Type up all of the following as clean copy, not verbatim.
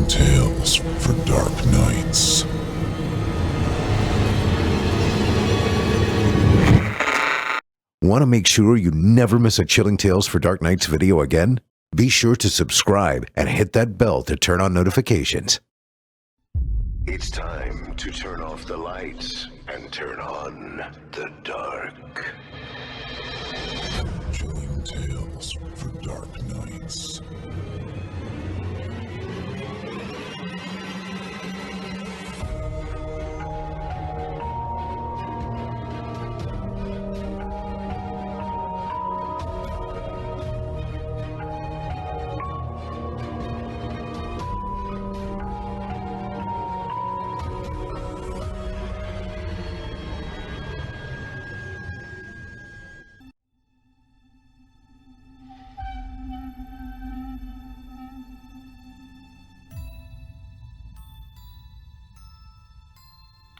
Chilling tales for dark nights. Want to make sure you never miss a Chilling Tales for Dark Nights video again? Be sure to subscribe and hit that bell to turn on notifications. It's time to turn off the lights and turn on the dark. Chilling tales for dark nights.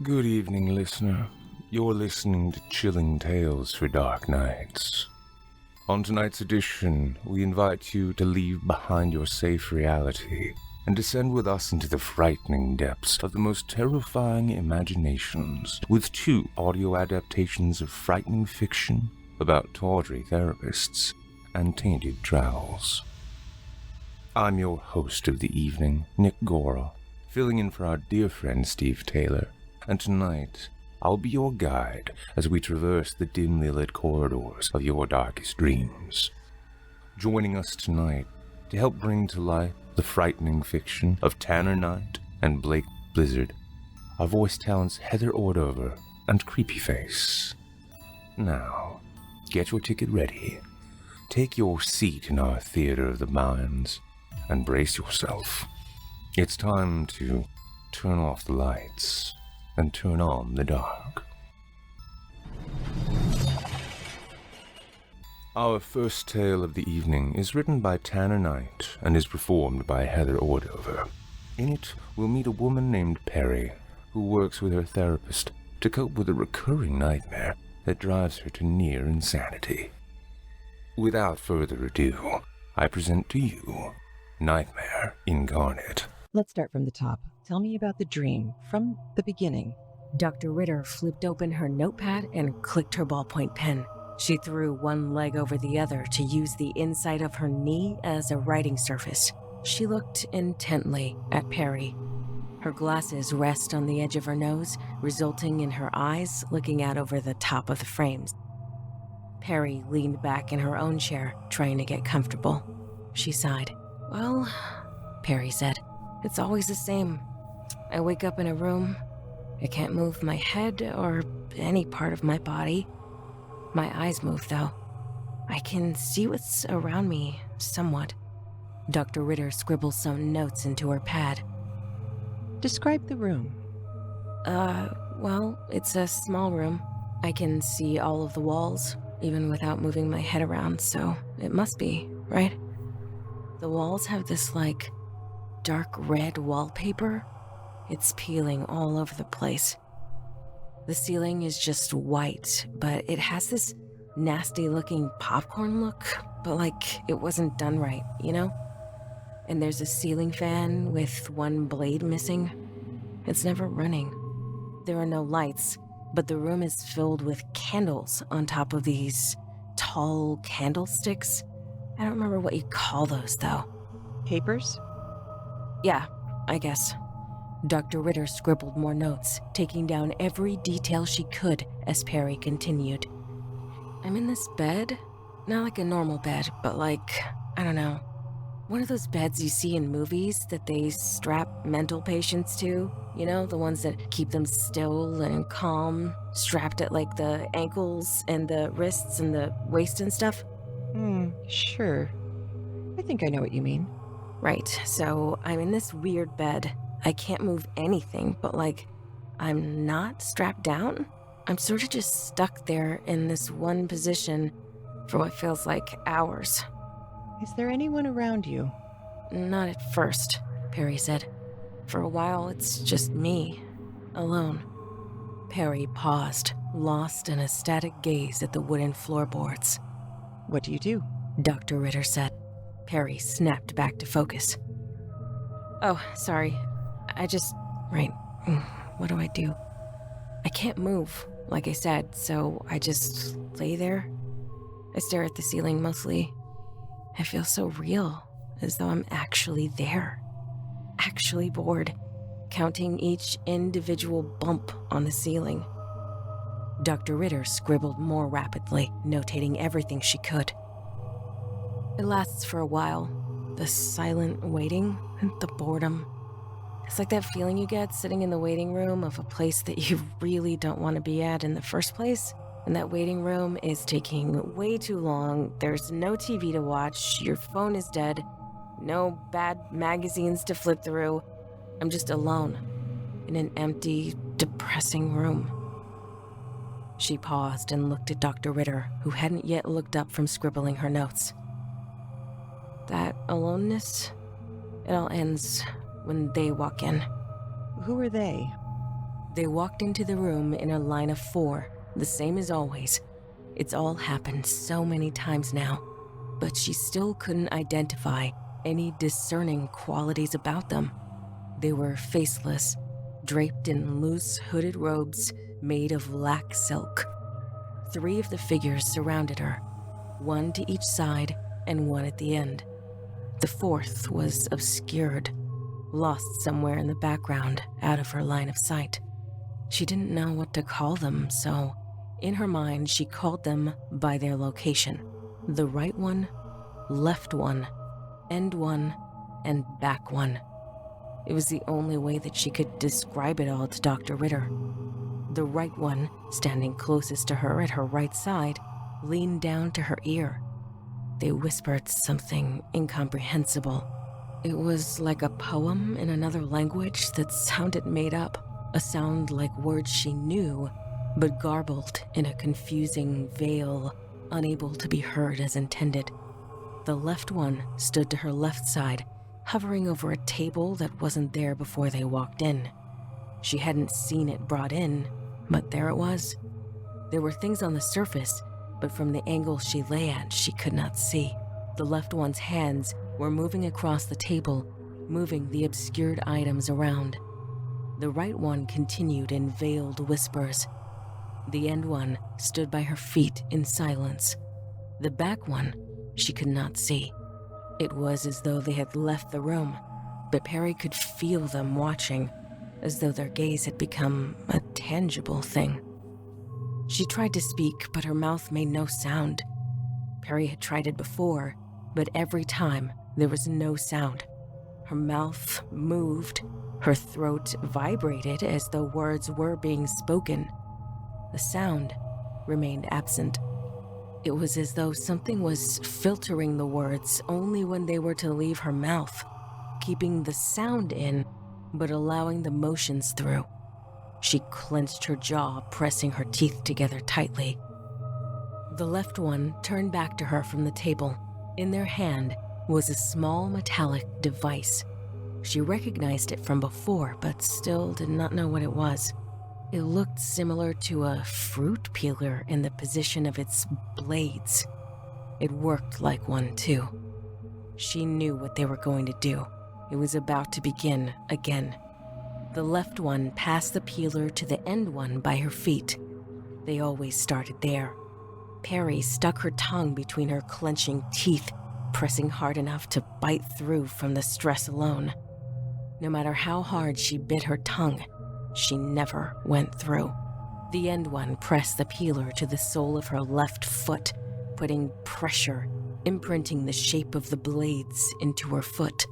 Good evening, listener. You're listening to Chilling Tales for Dark Nights. On tonight's edition, we invite you to leave behind your safe reality and descend with us into the frightening depths of the most terrifying imaginations with 2 audio adaptations of frightening fiction about tawdry therapists and tainted travels. I'm your host of the evening, Nick Goroff, filling in for our dear friend Steve Taylor. And tonight, I'll be your guide as we traverse the dimly lit corridors of your darkest dreams. Joining us tonight to help bring to life the frightening fiction of Tanner Knight and Blake Blizzard are voice talents Heather Ordover and Creepyface. Now, get your ticket ready, take your seat in our theater of the minds, and brace yourself. It's time to turn off the lights and turn on the dark. Our first tale of the evening is written by Tanner Knight and is performed by Heather Ordover. In it, we'll meet a woman named Perry, who works with her therapist to cope with a recurring nightmare that drives her to near insanity. Without further ado, I present to you Nightmare Incarnate. Let's start from the top. Tell me about the dream, from the beginning. Dr. Ritter flipped open her notepad and clicked her ballpoint pen. She threw one leg over the other to use the inside of her knee as a writing surface. She looked intently at Perry. Her glasses rest on the edge of her nose, resulting in her eyes looking out over the top of the frames. Perry leaned back in her own chair, trying to get comfortable. She sighed. "Well," Perry said, "it's always the same. I wake up in a room. I can't move my head or any part of my body. My eyes move, though. I can see what's around me, somewhat." Dr. Ritter scribbled some notes into her pad. Describe the room. Well, it's a small room. I can see all of the walls, even without moving my head around, so it must be, right? The walls have this, dark red wallpaper. It's peeling all over the place. The ceiling is just white, but it has this nasty-looking popcorn look, but it wasn't done right, you know? And there's a ceiling fan with one blade missing. It's never running. There are no lights, but the room is filled with candles on top of these tall candlesticks. I don't remember what you call those, though. Papers? Yeah, I guess. Dr. Ritter scribbled more notes, taking down every detail she could as Perry continued. "I'm in this bed. Not like a normal bed, but I don't know. One of those beds you see in movies that they strap mental patients to. You know, the ones that keep them still and calm, strapped at the ankles and the wrists and the waist and stuff." Sure. I think I know what you mean. Right, so I'm in this weird bed. I can't move anything, but I'm not strapped down. I'm sort of just stuck there in this one position for what feels like hours. Is there anyone around you? Not at first, Perry said. For a while, it's just me, alone. Perry paused, lost in a static gaze at the wooden floorboards. What do you do? Dr. Ritter said. Perry snapped back to focus. Oh, sorry. Right. What do I do? I can't move, like I said, so I just lay there. I stare at the ceiling mostly. I feel so real, as though I'm actually there. Actually bored, counting each individual bump on the ceiling. Dr. Ritter scribbled more rapidly, notating everything she could. It lasts for a while. The silent waiting, the boredom. It's like that feeling you get sitting in the waiting room of a place that you really don't want to be at in the first place. And that waiting room is taking way too long. There's no TV to watch. Your phone is dead. No bad magazines to flip through. I'm just alone in an empty, depressing room. She paused and looked at Dr. Ritter, who hadn't yet looked up from scribbling her notes. That aloneness, it all ends when they walk in. Who are they? They walked into the room in a line of 4, the same as always. It's all happened so many times now, but she still couldn't identify any discerning qualities about them. They were faceless, draped in loose hooded robes made of black silk. 3 of the figures surrounded her, 1 to each side and 1 at the end. The 4th was obscured, lost somewhere in the background, out of her line of sight. She didn't know what to call them, so in her mind she called them by their location. The right one, left one, end one, and back one. It was the only way that she could describe it all to Dr. Ritter. The right one, standing closest to her at her right side, leaned down to her ear. They whispered something incomprehensible. It was like a poem in another language that sounded made up, a sound like words she knew, but garbled in a confusing veil, unable to be heard as intended. The left one stood to her left side, hovering over a table that wasn't there before they walked in. She hadn't seen it brought in, but there it was. There were things on the surface, but from the angle she lay at, she could not see. The left one's hands were moving across the table, moving the obscured items around. The right one continued in veiled whispers. The end one stood by her feet in silence. The back one, she could not see. It was as though they had left the room, but Perry could feel them watching, as though their gaze had become a tangible thing. She tried to speak, but her mouth made no sound. Perry had tried it before, but every time there was no sound. Her mouth moved, her throat vibrated as though words were being spoken. The sound remained absent. It was as though something was filtering the words only when they were to leave her mouth, keeping the sound in, but allowing the motions through. She clenched her jaw, pressing her teeth together tightly. The left one turned back to her from the table. In their hand was a small metallic device. She recognized it from before, but still did not know what it was. It looked similar to a fruit peeler in the position of its blades. It worked like one, too. She knew what they were going to do. It was about to begin again. The left one passed the peeler to the end one by her feet. They always started there. Perry stuck her tongue between her clenching teeth, pressing hard enough to bite through from the stress alone. No matter how hard she bit her tongue, she never went through. The end one pressed the peeler to the sole of her left foot, putting pressure, imprinting the shape of the blades into her foot.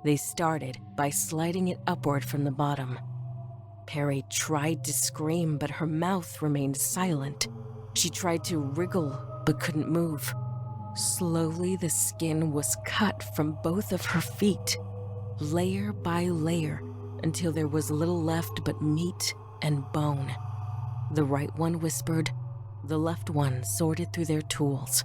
They started by sliding it upward from the bottom. Perry tried to scream, but her mouth remained silent. She tried to wriggle, but couldn't move. Slowly, the skin was cut from both of her feet, layer by layer, until there was little left but meat and bone. The right one whispered, the left one sorted through their tools.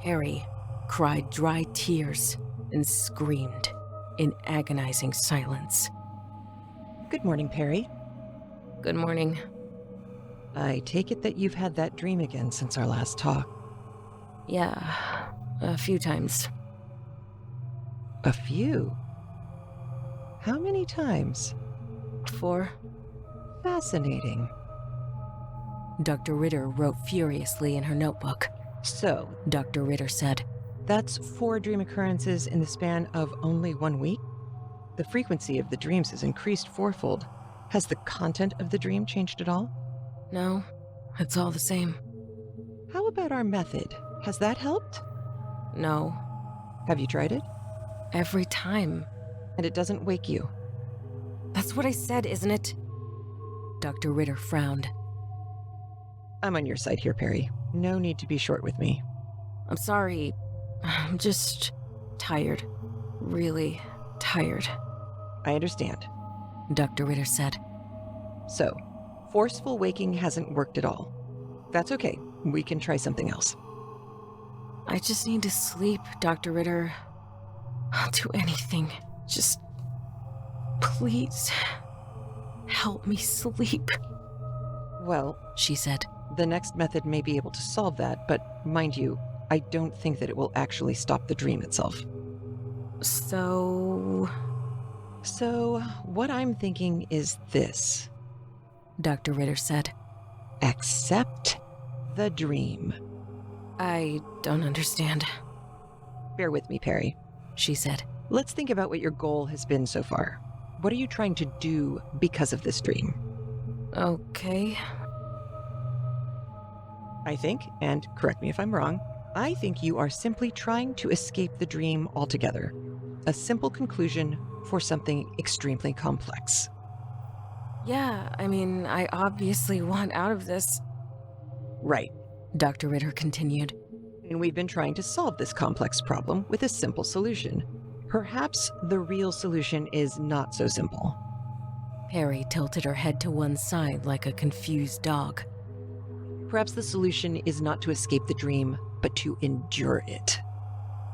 Perry cried dry tears and screamed in agonizing silence. Good morning, Perry. Good morning. I take it that you've had that dream again since our last talk. Yeah, a few times. A few? How many times? 4. Fascinating. Dr. Ritter wrote furiously in her notebook. So, Dr. Ritter said, that's 4 dream occurrences in the span of only 1 week? The frequency of the dreams has increased 4-fold. Has the content of the dream changed at all? No, it's all the same. How about our method? Has that helped? No, Have you tried it? every time. And it doesn't wake you? That's what I said, isn't it? Dr. Ritter frowned. I'm on your side here, Perry. No need to be short with me. I'm sorry. I'm just tired. Really tired, I understand. Dr. Ritter said. So, forceful waking hasn't worked at all. That's okay. We can try something else. I just need to sleep, Dr. Ritter. I'll do anything. Just please help me sleep, Well, she said. the next method may be able to solve that, but mind you, I don't think that it will actually stop the dream itself. So, What I'm thinking is this. Dr. Ritter said. Accept the dream. I don't understand, Bear with me, Perry. she said. Let's think about what your goal has been so far. What are you trying to do because of this dream? Okay. I think, and correct me if I'm wrong, I think you are simply trying to escape the dream altogether. A simple conclusion for something extremely complex. Yeah, I mean, I obviously want out of this, Right. Dr. Ritter continued. And we've been trying to solve this complex problem with a simple solution. Perhaps the real solution is not so simple. Perry tilted her head to one side like a confused dog. Perhaps the solution is not to escape the dream, but to endure it.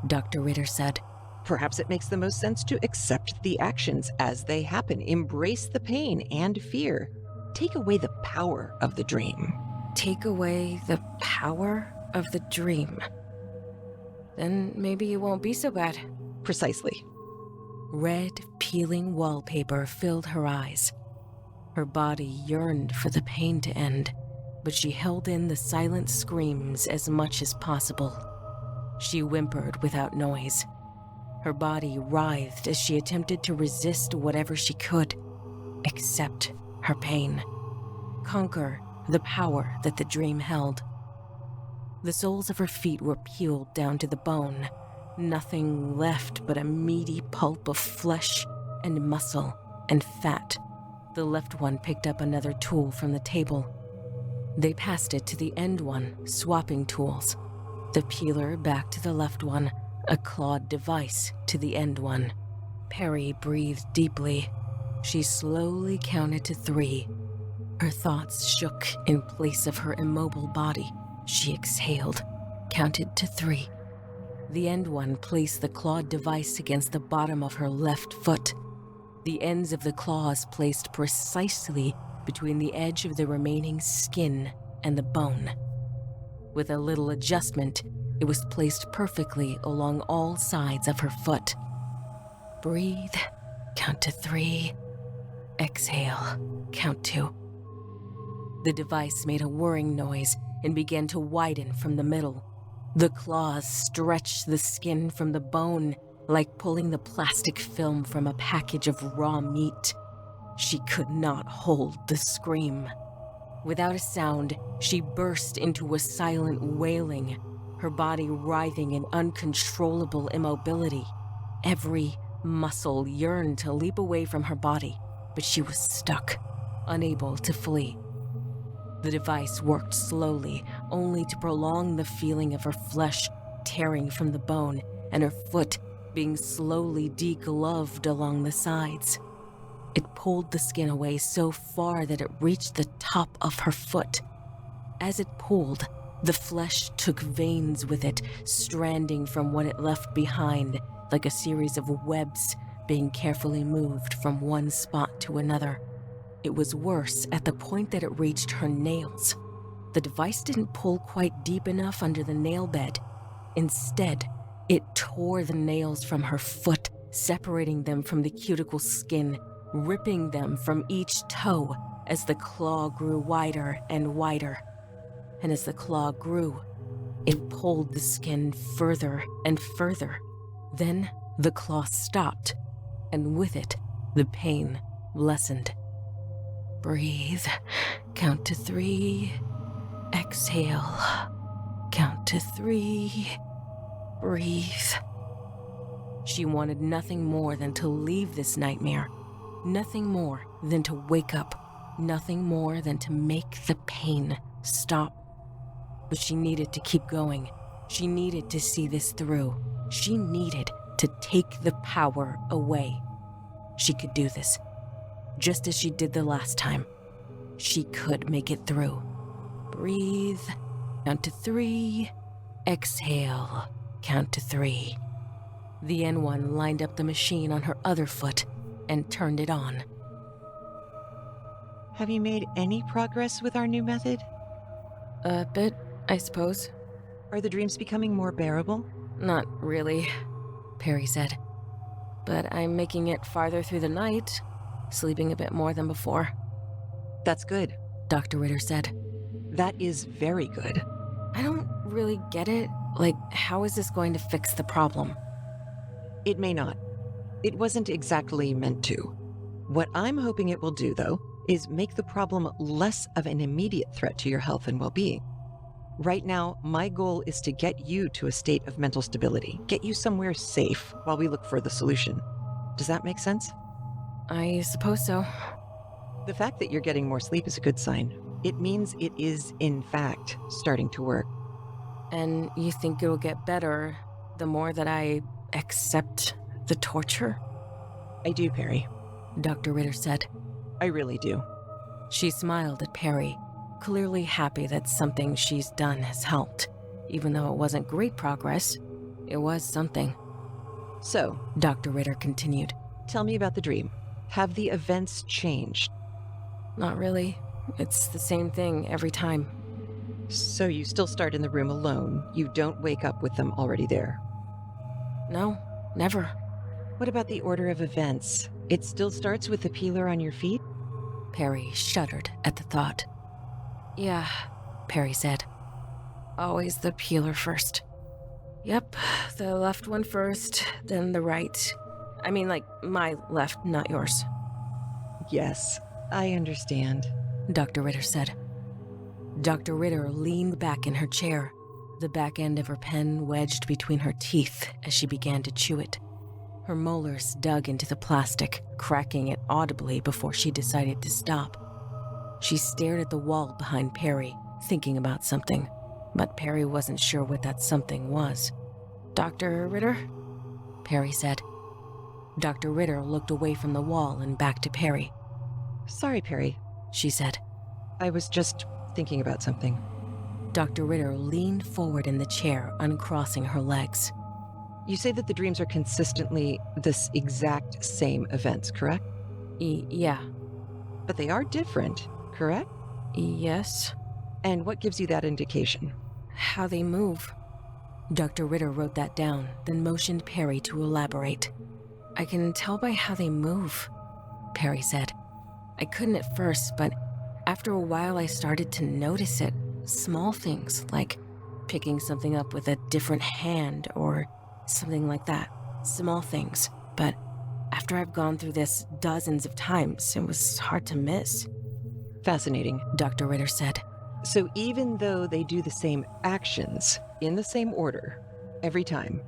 Dr. Ritter said. Perhaps it makes the most sense to accept the actions as they happen, embrace the pain and fear, take away the power of the dream. Take away the power of the dream. Then maybe it won't be so bad. Precisely. Red, peeling wallpaper filled her eyes. Her body yearned for the pain to end, but she held in the silent screams as much as possible. She whimpered without noise. Her body writhed as she attempted to resist whatever she could, accept her pain, conquer the power that the dream held. The soles of her feet were peeled down to the bone, nothing left but a meaty pulp of flesh and muscle and fat. The left one picked up another tool from the table. They passed it to the end one, swapping tools. The peeler back to the left one, a clawed device to the end one. Perry breathed deeply. She slowly counted to 3. Her thoughts shook in place of her immobile body. She exhaled, counted to 3. The end one placed the clawed device against the bottom of her left foot. The ends of the claws placed precisely between the edge of the remaining skin and the bone. With a little adjustment, it was placed perfectly along all sides of her foot. Breathe, count to 3. Exhale, count 2. The device made a whirring noise and began to widen from the middle. The claws stretched the skin from the bone like pulling the plastic film from a package of raw meat. She could not hold the scream. Without a sound, she burst into a silent wailing, her body writhing in uncontrollable immobility. Every muscle yearned to leap away from her body, but she was stuck, unable to flee. The device worked slowly, only to prolong the feeling of her flesh tearing from the bone and her foot being slowly degloved along the sides. It pulled the skin away so far that it reached the top of her foot. As it pulled, the flesh took veins with it, stranding from what it left behind, like a series of webs being carefully moved from one spot to another. It was worse at the point that it reached her nails. The device didn't pull quite deep enough under the nail bed. Instead, it tore the nails from her foot separating them from the cuticle skin, ripping them from each toe as the claw grew wider and wider. And as the claw grew, it pulled the skin further and further. Then the claw stopped, and with it, the pain lessened. Breathe. Count to 3. Exhale. Count to 3. Breathe. She wanted nothing more than to leave this nightmare. Nothing more than to wake up. Nothing more than to make the pain stop. But she needed to keep going. She needed to see this through. She needed to take the power away. She could do this, just as she did the last time. She could make it through. Breathe. Count to 3. Exhale. Count to 3. The N1 lined up the machine on her other foot and turned it on. Have you made any progress with our new method? A bit, I suppose. Are the dreams becoming more bearable? Not really, Perry said. But I'm making it farther through the night, sleeping a bit more than before. That's good. Dr. Ritter said. That is very good. I don't really get it. Like, how is this going to fix the problem? It may not. It wasn't exactly meant to. What I'm hoping it will do, though, is make the problem less of an immediate threat to your health and well-being. Right now, my goal is to get you to a state of mental stability, get you somewhere safe while we look for the solution. Does that make sense? I suppose so. The fact that you're getting more sleep is a good sign. It means it is, in fact, starting to work. And you think it'll get better the more that I accept the torture? I do, Perry. Dr. Ritter said. I really do. She smiled at Perry, clearly happy that something she's done has helped. Even though it wasn't great progress, it was something. So, Dr. Ritter continued. Tell me about the dream. Have the events changed? Not really. It's the same thing every time. So you still start in the room alone. You don't wake up with them already there. No, never. What about the order of events? It still starts with the peeler on your feet? Perry shuddered at the thought. Yeah, Perry said. Always the peeler first. Yep, the left one first, then the right. I mean, like, my left, not yours. Yes, I understand, Dr. Ritter said. Dr. Ritter leaned back in her chair, the back end of her pen wedged between her teeth as she began to chew it. Her molars dug into the plastic, cracking it audibly before she decided to stop. She stared at the wall behind Perry, thinking about something, but Perry wasn't sure what that something was. Dr. Ritter? Perry said. Dr. Ritter looked away from the wall and back to Perry. Sorry, Perry, she said. I was just thinking about something. Dr. Ritter leaned forward in the chair, uncrossing her legs. You say that the dreams are consistently this exact same events, correct? Yeah. But they are different, correct? Yes. And what gives you that indication? How they move. Dr. Ritter wrote that down, then motioned Perry to elaborate. I can tell by how they move, Perry said. I couldn't at first, but after a while I started to notice it. Small things, like picking something up with a different hand or something like that. Small things, but after I've gone through this dozens of times, it was hard to miss. Fascinating, Dr. Ritter said. So even though they do the same actions in the same order every time,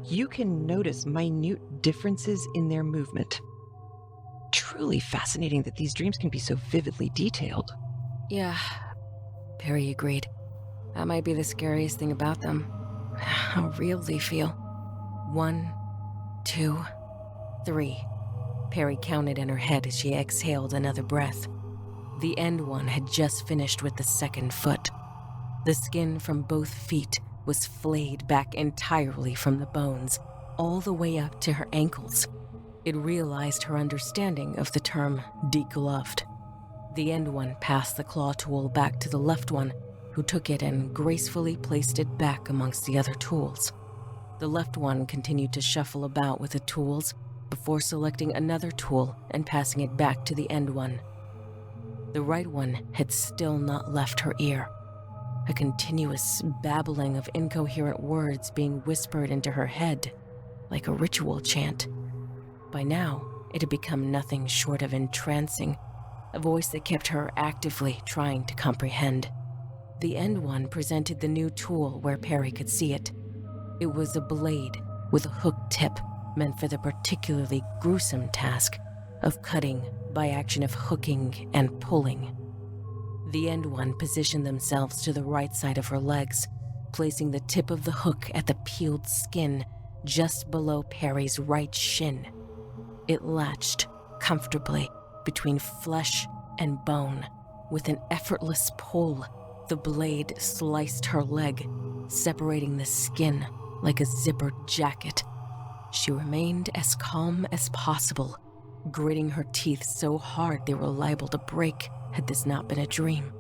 you can notice minute differences in their movement. Truly fascinating that these dreams can be so vividly detailed. Yeah, Perry agreed. That might be the scariest thing about them. How real they feel. 1, 2, 3. Perry counted in her head as she exhaled another breath. The end one had just finished with the second foot. The skin from both feet was flayed back entirely from the bones, all the way up to her ankles. It realized her understanding of the term degloved. The end one passed the claw tool back to the left one, who took it and gracefully placed it back amongst the other tools. The left one continued to shuffle about with the tools before selecting another tool and passing it back to the end one. The right one had still not left her ear, a continuous babbling of incoherent words being whispered into her head like a ritual chant. By now, it had become nothing short of entrancing, a voice that kept her actively trying to comprehend. The end one presented the new tool where Perry could see it. It was a blade with a hooked tip meant for the particularly gruesome task of cutting by action of hooking and pulling. The end one positioned themselves to the right side of her legs, placing the tip of the hook at the peeled skin just below Perry's right shin. It latched comfortably between flesh and bone. With an effortless pull, the blade sliced her leg, separating the skin like a zippered jacket. She remained as calm as possible, gritting her teeth so hard they were liable to break had this not been a dream.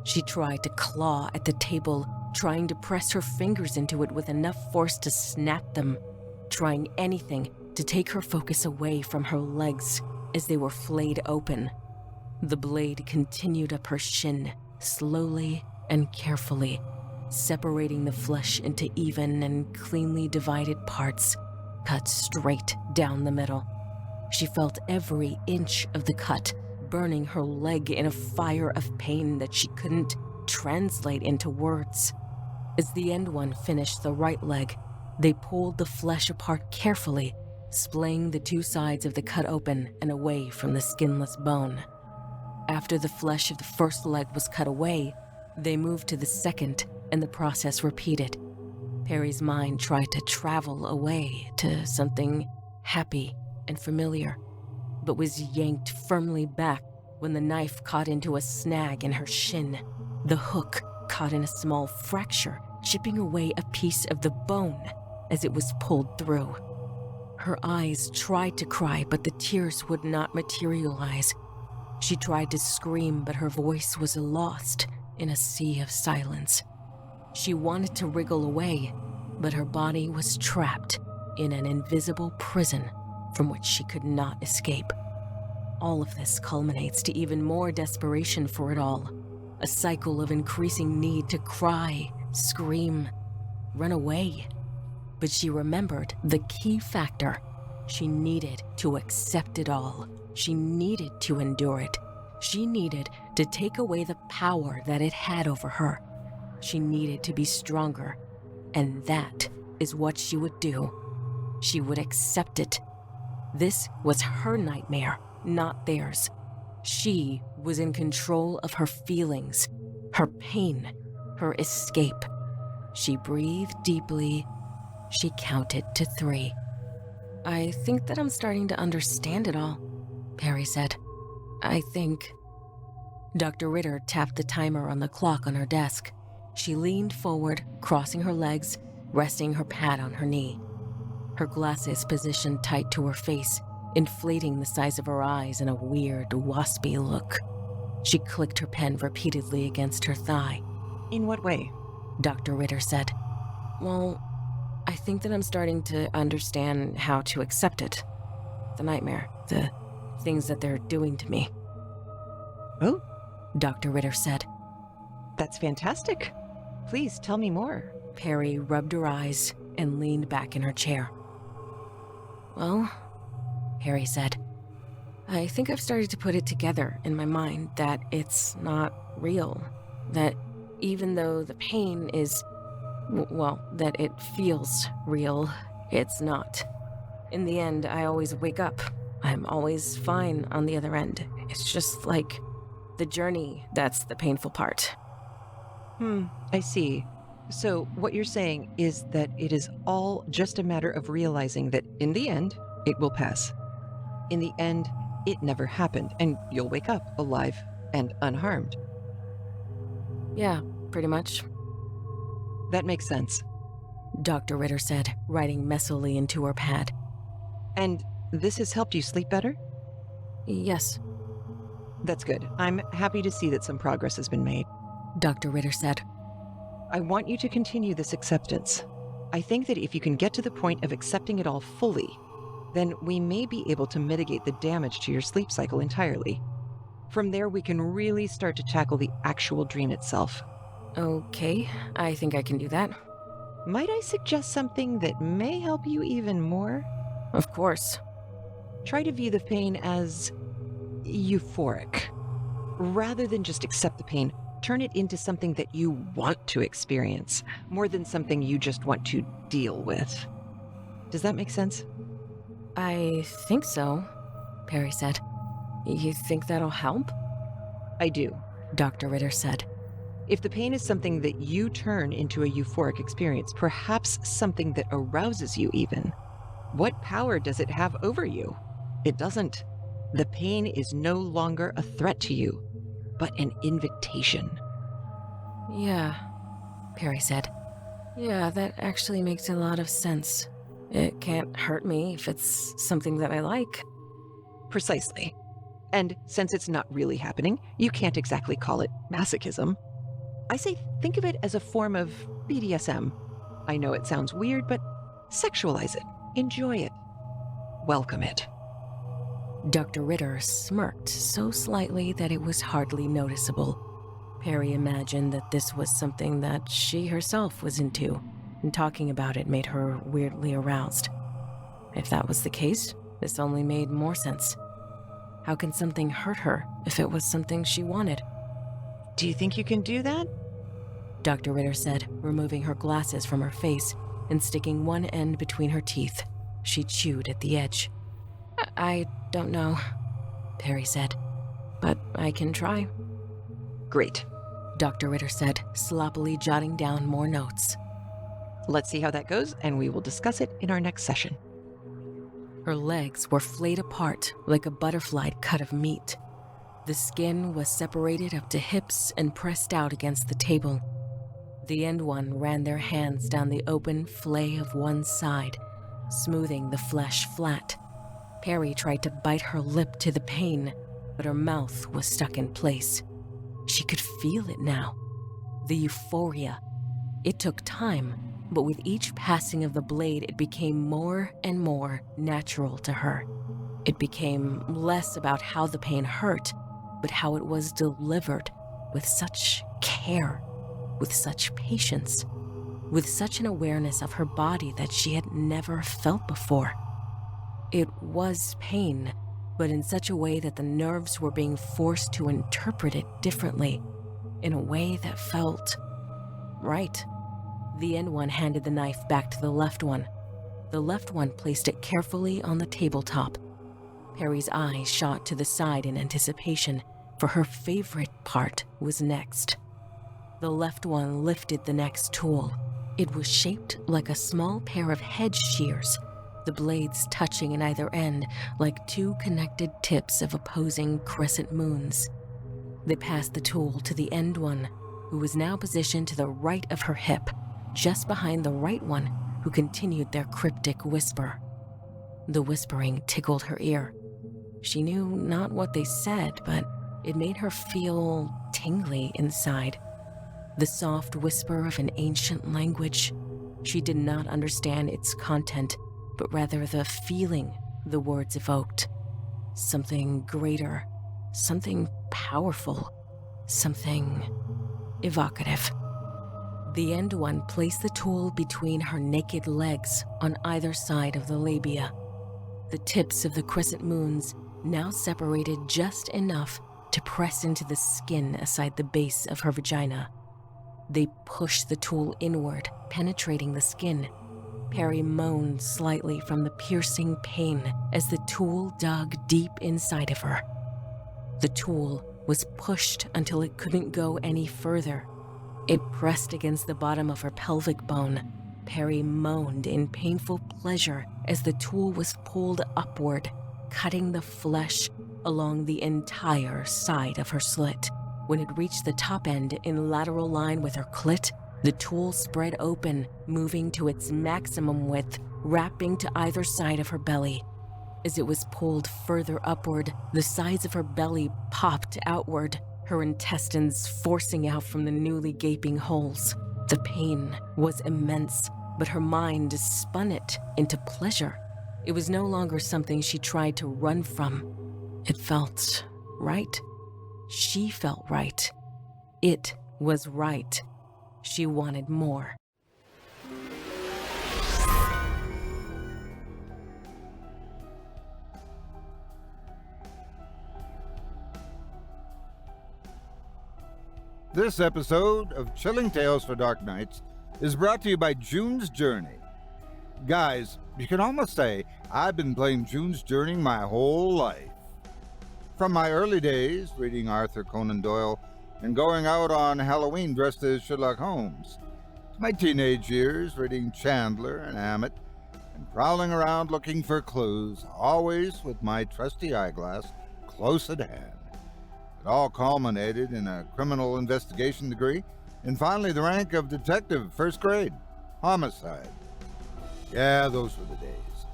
She tried to claw at the table, trying to press her fingers into it with enough force to snap them, trying anything to take her focus away from her legs as they were flayed open. The blade continued up her shin, slowly and carefully, separating the flesh into even and cleanly divided parts, cut straight down the middle. She felt every inch of the cut burning her leg in a fire of pain that she couldn't translate into words. As the end one finished the right leg, they pulled the flesh apart carefully, splaying the two sides of the cut open and away from the skinless bone. After the flesh of the first leg was cut away, they moved to the second, and the process repeated. Perry's mind tried to travel away to something happy and familiar, but was yanked firmly back when the knife caught into a snag in her shin. The hook caught in a small fracture, chipping away a piece of the bone as it was pulled through. Her eyes tried to cry, but the tears would not materialize. She tried to scream, but her voice was lost in a sea of silence. She wanted to wriggle away, but her body was trapped in an invisible prison from which she could not escape. All of this culminates to even more desperation for it all, a cycle of increasing need to cry, scream, run away. But she remembered the key factor. She needed to accept it all. She needed to endure it. She needed to take away the power that it had over her. She needed to be stronger, and that is what she would do. She would accept it. This was her nightmare, not theirs. She was in control of her feelings, her pain, her escape. She breathed deeply. She counted to 3. "I think that I'm starting to understand it all," Perry said. "I think..." Dr. Ritter tapped the timer on the clock on her desk. She leaned forward, crossing her legs, resting her pad on her knee. Her glasses positioned tight to her face, inflating the size of her eyes in a weird, waspy look. She clicked her pen repeatedly against her thigh. In what way? Dr. Ritter said. "Well, I think that I'm starting to understand how to accept it. The nightmare, the things that they're doing to me." "Oh?" Dr. Ritter said. "That's fantastic. Please tell me more." Perry rubbed her eyes and leaned back in her chair. "Well," Perry said, "I think I've started to put it together in my mind that it's not real. That even though the pain is, well, that it feels real, it's not. In the end, I always wake up. I'm always fine on the other end. It's just like the journey that's the painful part." I see. So what you're saying is that it is all just a matter of realizing that in the end, it will pass. In the end, it never happened, and you'll wake up alive and unharmed. "Yeah, pretty much." That makes sense. Dr. Ritter said, writing messily into her pad. And this has helped you sleep better? "Yes," That's good. I'm happy to see that some progress has been made. Dr. Ritter said. I want you to continue this acceptance. I think that if you can get to the point of accepting it all fully, then we may be able to mitigate the damage to your sleep cycle entirely. From there, we can really start to tackle the actual dream itself. Okay, I think I can do that. Might I suggest something that may help you even more? Of course. Try to view the pain as euphoric. Rather than just accept the pain, turn it into something that you want to experience, more than something you just want to deal with. Does that make sense? I think so, Perry said. You think that'll help? I do. Dr. Ritter said. If the pain is something that you turn into a euphoric experience, perhaps something that arouses you even, what power does it have over you? It doesn't. The pain is no longer a threat to you, but an invitation. Yeah, Perry said. Yeah, that actually makes a lot of sense. It can't hurt me if it's something that I like. Precisely. And since it's not really happening, you can't exactly call it masochism. I say think of it as a form of BDSM. I know it sounds weird, but sexualize it. Enjoy it. Welcome it. Dr. Ritter smirked so slightly that it was hardly noticeable. Perry imagined that this was something that she herself was into, and talking about it made her weirdly aroused. If that was the case, this only made more sense. How can something hurt her if it was something she wanted? Do you think you can do that? Dr. Ritter said, removing her glasses from her face and sticking one end between her teeth. She chewed at the edge. I don't know, Perry said, but I can try. Great, Dr. Ritter said, sloppily jotting down more notes. Let's see how that goes, and we will discuss it in our next session. Her legs were flayed apart like a butterfly cut of meat. The skin was separated up to hips and pressed out against the table. The end one ran their hands down the open flay of one side, smoothing the flesh flat. Perry tried to bite her lip to the pain, but her mouth was stuck in place. She could feel it now. The euphoria. It took time, but with each passing of the blade, it became more and more natural to her. It became less about how the pain hurt, but how it was delivered with such care, with such patience, with such an awareness of her body that she had never felt before. It was pain, but in such a way that the nerves were being forced to interpret it differently, in a way that felt right. The end one handed the knife back to the left one. The left one placed it carefully on the tabletop. Perry's eyes shot to the side in anticipation, for her favorite part was next. The left one lifted the next tool. It was shaped like a small pair of hedge shears, the blades touching in either end like two connected tips of opposing crescent moons. They passed the tool to the end one, who was now positioned to the right of her hip, just behind the right one, who continued their cryptic whisper. The whispering tickled her ear. She knew not what they said, but it made her feel tingly inside. The soft whisper of an ancient language. She did not understand its content, but rather the feeling the words evoked. Something greater, something powerful, something evocative. The end one placed the tool between her naked legs on either side of the labia. The tips of the crescent moons now separated just enough to press into the skin aside the base of her vagina. They pushed the tool inward, penetrating the skin. Perry moaned slightly from the piercing pain as the tool dug deep inside of her. The tool was pushed until it couldn't go any further. It pressed against the bottom of her pelvic bone. Perry moaned in painful pleasure as the tool was pulled upward, cutting the flesh along the entire side of her slit. When it reached the top end in lateral line with her clit, the tool spread open, moving to its maximum width, wrapping to either side of her belly. As it was pulled further upward, the sides of her belly popped outward, her intestines forcing out from the newly gaping holes. The pain was immense, but her mind spun it into pleasure. It was no longer something she tried to run from. It felt right. She felt right. It was right. She wanted more. This episode of Chilling Tales for Dark Nights is brought to you by June's Journey. Guys, you can almost say I've been playing June's Journey my whole life. From my early days reading Arthur Conan Doyle and going out on Halloween dressed as Sherlock Holmes, to my teenage years reading Chandler and Hammett and prowling around looking for clues, always with my trusty eyeglass close at hand. It all culminated in a criminal investigation degree and finally the rank of detective first grade, homicide. Yeah, those were the days.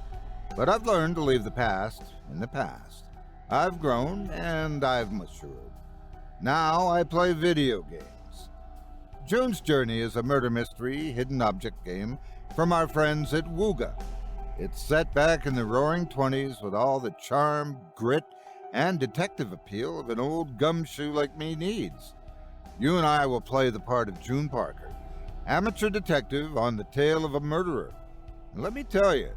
But I've learned to leave the past in the past. I've grown and I've matured. Now I play video games. June's Journey is a murder mystery hidden object game from our friends at Wooga. It's set back in the roaring 20s with all the charm, grit, and detective appeal of an old gumshoe like me needs. You and I will play the part of June Parker, amateur detective on the tail of a murderer. And let me tell you,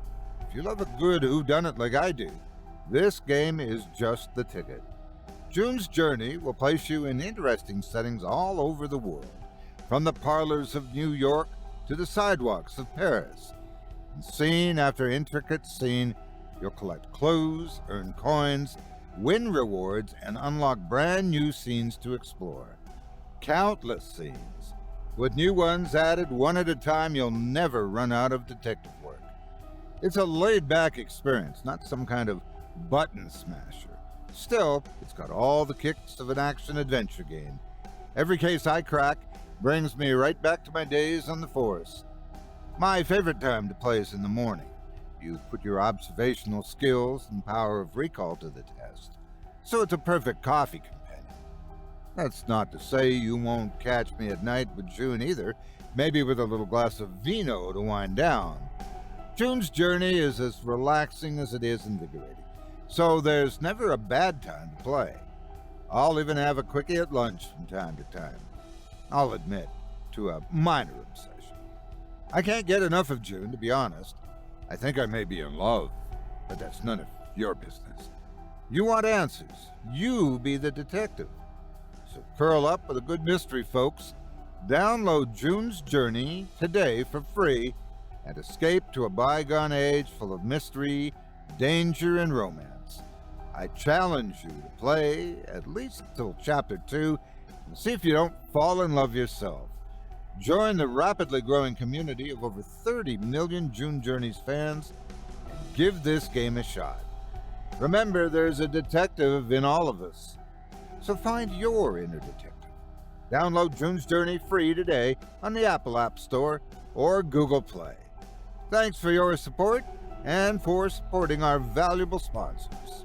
if you love a good whodunit like I do, this game is just the ticket. June's Journey will place you in interesting settings all over the world, from the parlors of New York to the sidewalks of Paris. And scene after intricate scene, you'll collect clues, earn coins, win rewards, and unlock brand new scenes to explore. Countless scenes. With new ones added one at a time, you'll never run out of detective work. It's a laid-back experience, not some kind of button smasher. Still, it's got all the kicks of an action-adventure game. Every case I crack brings me right back to my days on the force. My favorite time to play is in the morning. You put your observational skills and power of recall to the test, so it's a perfect coffee companion. That's not to say you won't catch me at night with June either, maybe with a little glass of vino to wind down. June's Journey is as relaxing as it is invigorating, so there's never a bad time to play. I'll even have a quickie at lunch from time to time. I'll admit to a minor obsession. I can't get enough of June, to be honest. I think I may be in love, but that's none of your business. You want answers. You be the detective. So curl up with a good mystery, folks. Download June's Journey today for free and escape to a bygone age full of mystery, danger, and romance. I challenge you to play at least till Chapter 2 and see if you don't fall in love yourself. Join the rapidly growing community of over 30 million June Journeys fans and give this game a shot. Remember, there's a detective in all of us, so find your inner detective. Download June's Journey free today on the Apple App Store or Google Play. Thanks for your support and for supporting our valuable sponsors.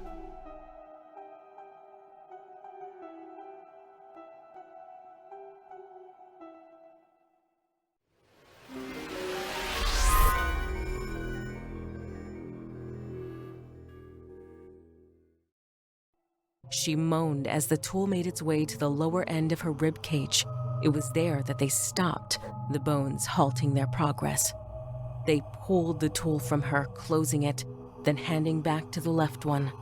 She moaned as the tool made its way to the lower end of her rib cage. It was there that they stopped, the bones halting their progress. They pulled the tool from her, closing it, then handing back to the left one.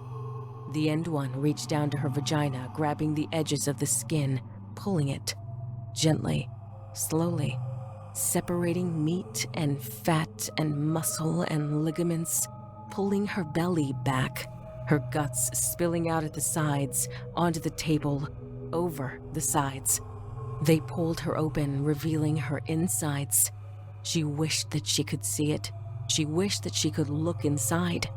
The end one reached down to her vagina, grabbing the edges of the skin, pulling it, gently, slowly, separating meat and fat and muscle and ligaments, pulling her belly back, her guts spilling out at the sides, onto the table, over the sides. They pulled her open, revealing her insides. She wished that she could see it. She wished that she could look inside.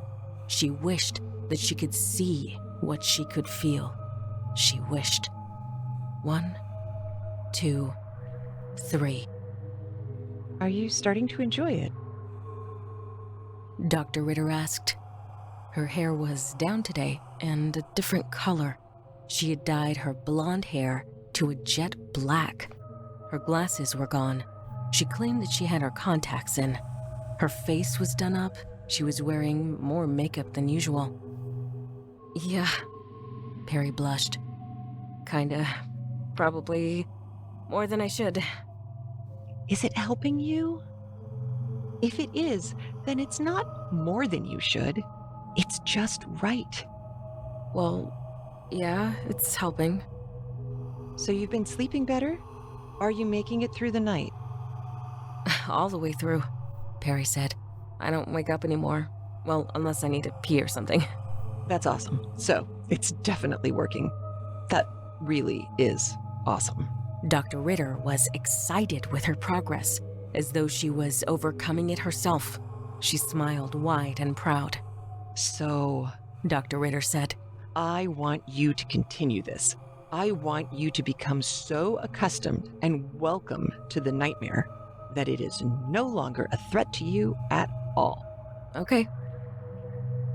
She wished that she could see what she could feel. She wished. 1, 2, 3. Are you starting to enjoy it? Dr. Ritter asked. Her hair was down today and a different color. She had dyed her blonde hair to a jet black. Her glasses were gone. She claimed that she had her contacts in. Her face was done up. She was wearing more makeup than usual. Yeah, Perry blushed. Kinda. Probably more than I should. Is it helping you? If it is, then it's not more than you should. It's just right. Well, yeah, it's helping. So you've been sleeping better? Are you making it through the night? All the way through, Perry said. I don't wake up anymore. Well, unless I need to pee or something. That's awesome. So, it's definitely working. That really is awesome. Dr. Ritter was excited with her progress, as though she was overcoming it herself. She smiled wide and proud. So, Dr. Ritter said, I want you to continue this. I want you to become so accustomed and welcome to the nightmare that it is no longer a threat to you at all. Okay.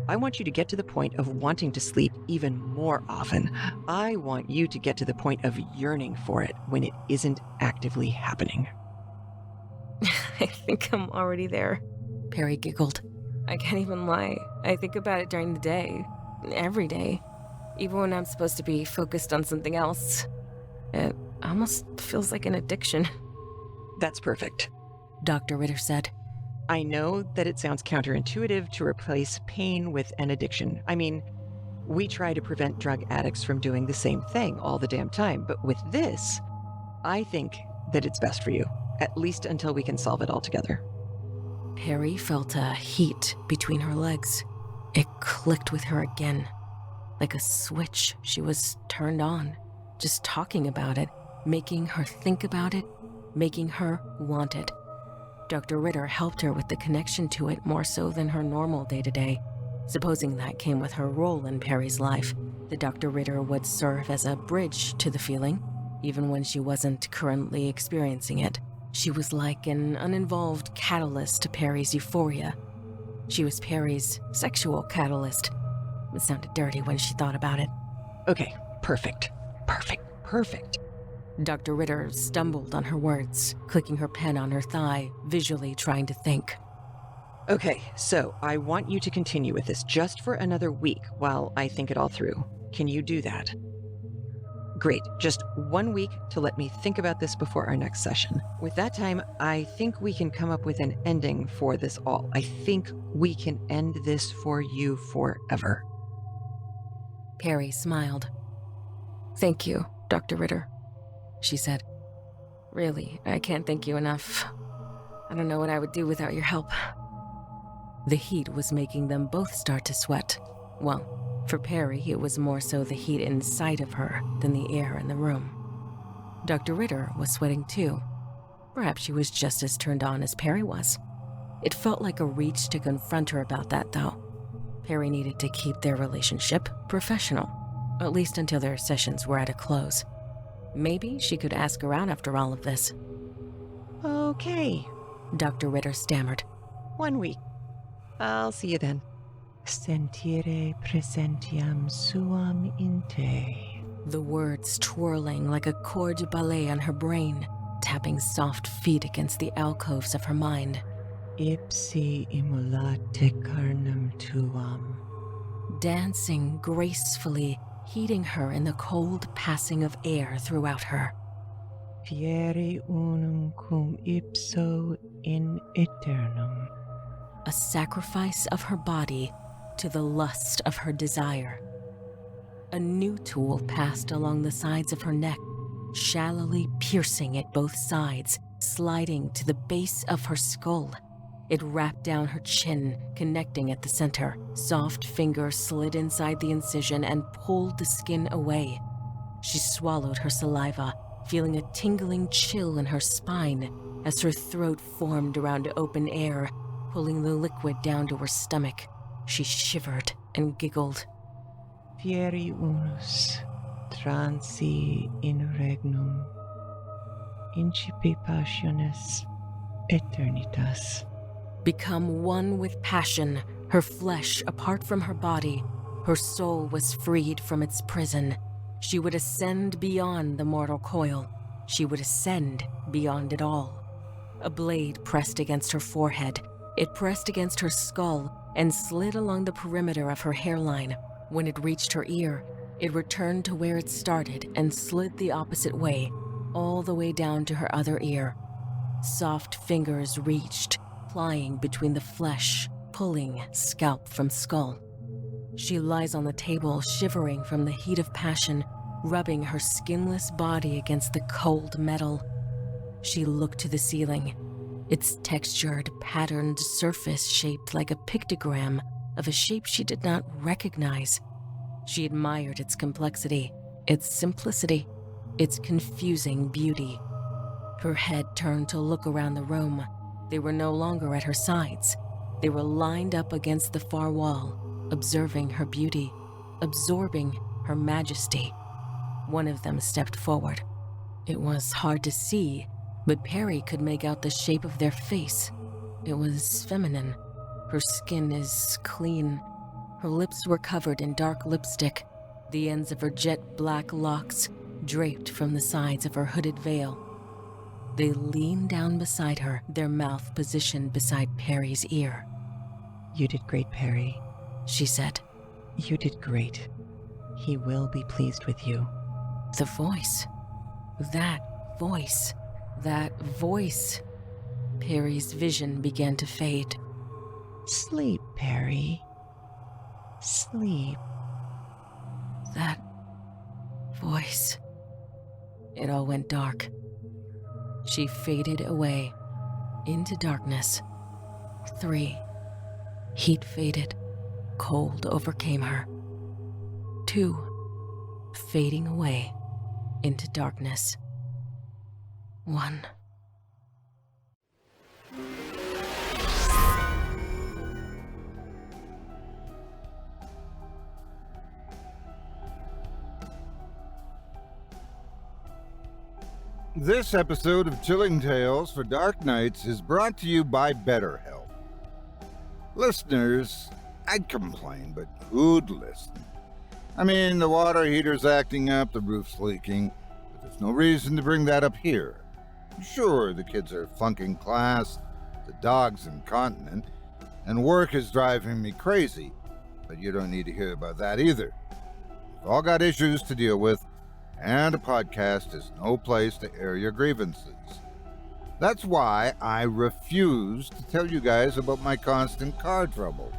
I want you to get to the point of wanting to sleep even more often. I want you to get to the point of yearning for it when it isn't actively happening. I think I'm already there, Perry giggled. I can't even lie. I think about it during the day. Every day. Even when I'm supposed to be focused on something else. It almost feels like an addiction. That's perfect. Dr. Ritter said. I know that it sounds counterintuitive to replace pain with an addiction. I mean, we try to prevent drug addicts from doing the same thing all the damn time, but with this, I think that it's best for you, at least until we can solve it all together. Perry felt a heat between her legs. It clicked with her again. Like a switch, she was turned on. Just talking about it, making her think about it, making her want it. Dr. Ritter helped her with the connection to it more so than her normal day-to-day. Supposing that came with her role in Perry's life, the Dr. Ritter would serve as a bridge to the feeling, even when she wasn't currently experiencing it. She was like an uninvolved catalyst to Perry's euphoria. She was Perry's sexual catalyst. It sounded dirty when she thought about it. Okay, perfect. Perfect. Dr. Ritter stumbled on her words, clicking her pen on her thigh, visually trying to think. Okay, so I want you to continue with this just for another week while I think it all through. Can you do that? Great, just 1 week to let me think about this before our next session. With that time, I think we can come up with an ending for this all. I think we can end this for you forever. Perry smiled. Thank you, Dr. Ritter, she said. Really, I can't thank you enough. I don't know what I would do without your help. The heat was making them both start to sweat. Well, for Perry, it was more so the heat inside of her than the air in the room. Dr. Ritter was sweating too. Perhaps she was just as turned on as Perry was. It felt like a reach to confront her about that, though. Perry needed to keep their relationship professional, at least until their sessions were at a close. Maybe she could ask her out after all of this. Okay, Dr. Ritter stammered. 1 week. I'll see you then. Sentire presentiam suam in te. The words twirling like a corps de ballet on her brain, tapping soft feet against the alcoves of her mind. Ipsi immolate carnum tuam. Dancing gracefully, heating her in the cold passing of air throughout her. Fieri unum cum ipso in aeternum. A sacrifice of her body to the lust of her desire. A new tool passed along the sides of her neck, shallowly piercing at both sides, sliding to the base of her skull. It wrapped down her chin, connecting at the center. Soft fingers slid inside the incision and pulled the skin away. She swallowed her saliva, feeling a tingling chill in her spine as her throat formed around open air, pulling the liquid down to her stomach. She shivered and giggled. Fieri unus, transi in regnum, incipi passiones eternitas. Become one with passion, her flesh apart from her body. Her soul was freed from its prison. She would ascend beyond the mortal coil. She would ascend beyond it all. A blade pressed against her forehead, It pressed against her skull and slid along the perimeter of her hairline. When it reached her ear, it returned to where it started and slid the opposite way, all the way down to her other ear. Soft fingers reached, plying between the flesh, pulling scalp from skull. She lies on the table, shivering from the heat of passion, rubbing her skinless body against the cold metal. She looked to the ceiling, its textured, patterned surface shaped like a pictogram of a shape she did not recognize. She admired its complexity, its simplicity, its confusing beauty. Her head turned to look around the room. They were no longer at her sides. They were lined up against the far wall, observing her beauty, absorbing her majesty. One of them stepped forward. It was hard to see, but Perry could make out the shape of their face. It was feminine. Her skin is clean. Her lips were covered in dark lipstick, the ends of her jet black locks draped from the sides of her hooded veil. They leaned down beside her, their mouth positioned beside Perry's ear. You did great, Perry. She said. You did great. He will be pleased with you. The voice. That voice. That voice. Perry's vision began to fade. Sleep, Perry. Sleep. That voice. It all went dark. She faded away into darkness. 3. Heat faded. Cold overcame her. 2. Fading away into darkness. 1. This episode of Chilling Tales for Dark Nights is brought to you by BetterHelp. Listeners, I'd complain, but who'd listen? I mean, the water heater's acting up, the roof's leaking, but there's no reason to bring that up here. Sure, the kids are flunking class, the dog's incontinent, and work is driving me crazy, but you don't need to hear about that either. We've all got issues to deal with, and a podcast is no place to air your grievances. That's why I refuse to tell you guys about my constant car trouble,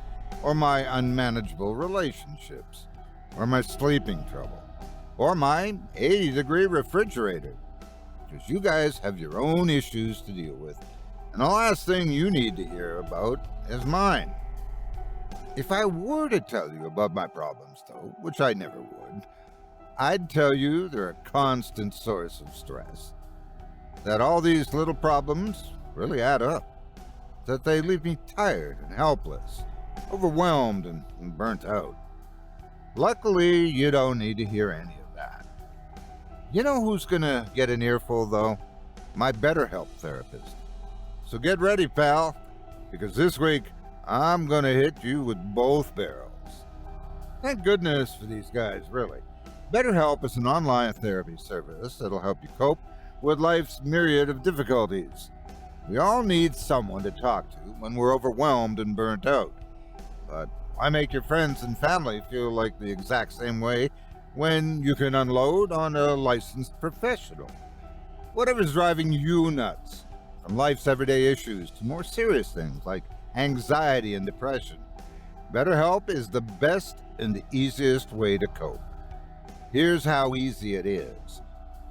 or my unmanageable relationships, or my sleeping trouble, or my 80-degree refrigerator, because you guys have your own issues to deal with, and the last thing you need to hear about is mine. If I were to tell you about my problems, though, which I never would, I'd tell you they're a constant source of stress. That all these little problems really add up. That they leave me tired and helpless, overwhelmed and burnt out. Luckily, you don't need to hear any of that. You know who's gonna get an earful, though? My BetterHelp therapist. So get ready, pal, because this week, I'm gonna hit you with both barrels. Thank goodness for these guys, really. BetterHelp is an online therapy service that'll help you cope with life's myriad of difficulties. We all need someone to talk to when we're overwhelmed and burnt out. But why make your friends and family feel like the exact same way when you can unload on a licensed professional? Whatever's driving you nuts, from life's everyday issues to more serious things like anxiety and depression, BetterHelp is the best and the easiest way to cope. Here's how easy it is.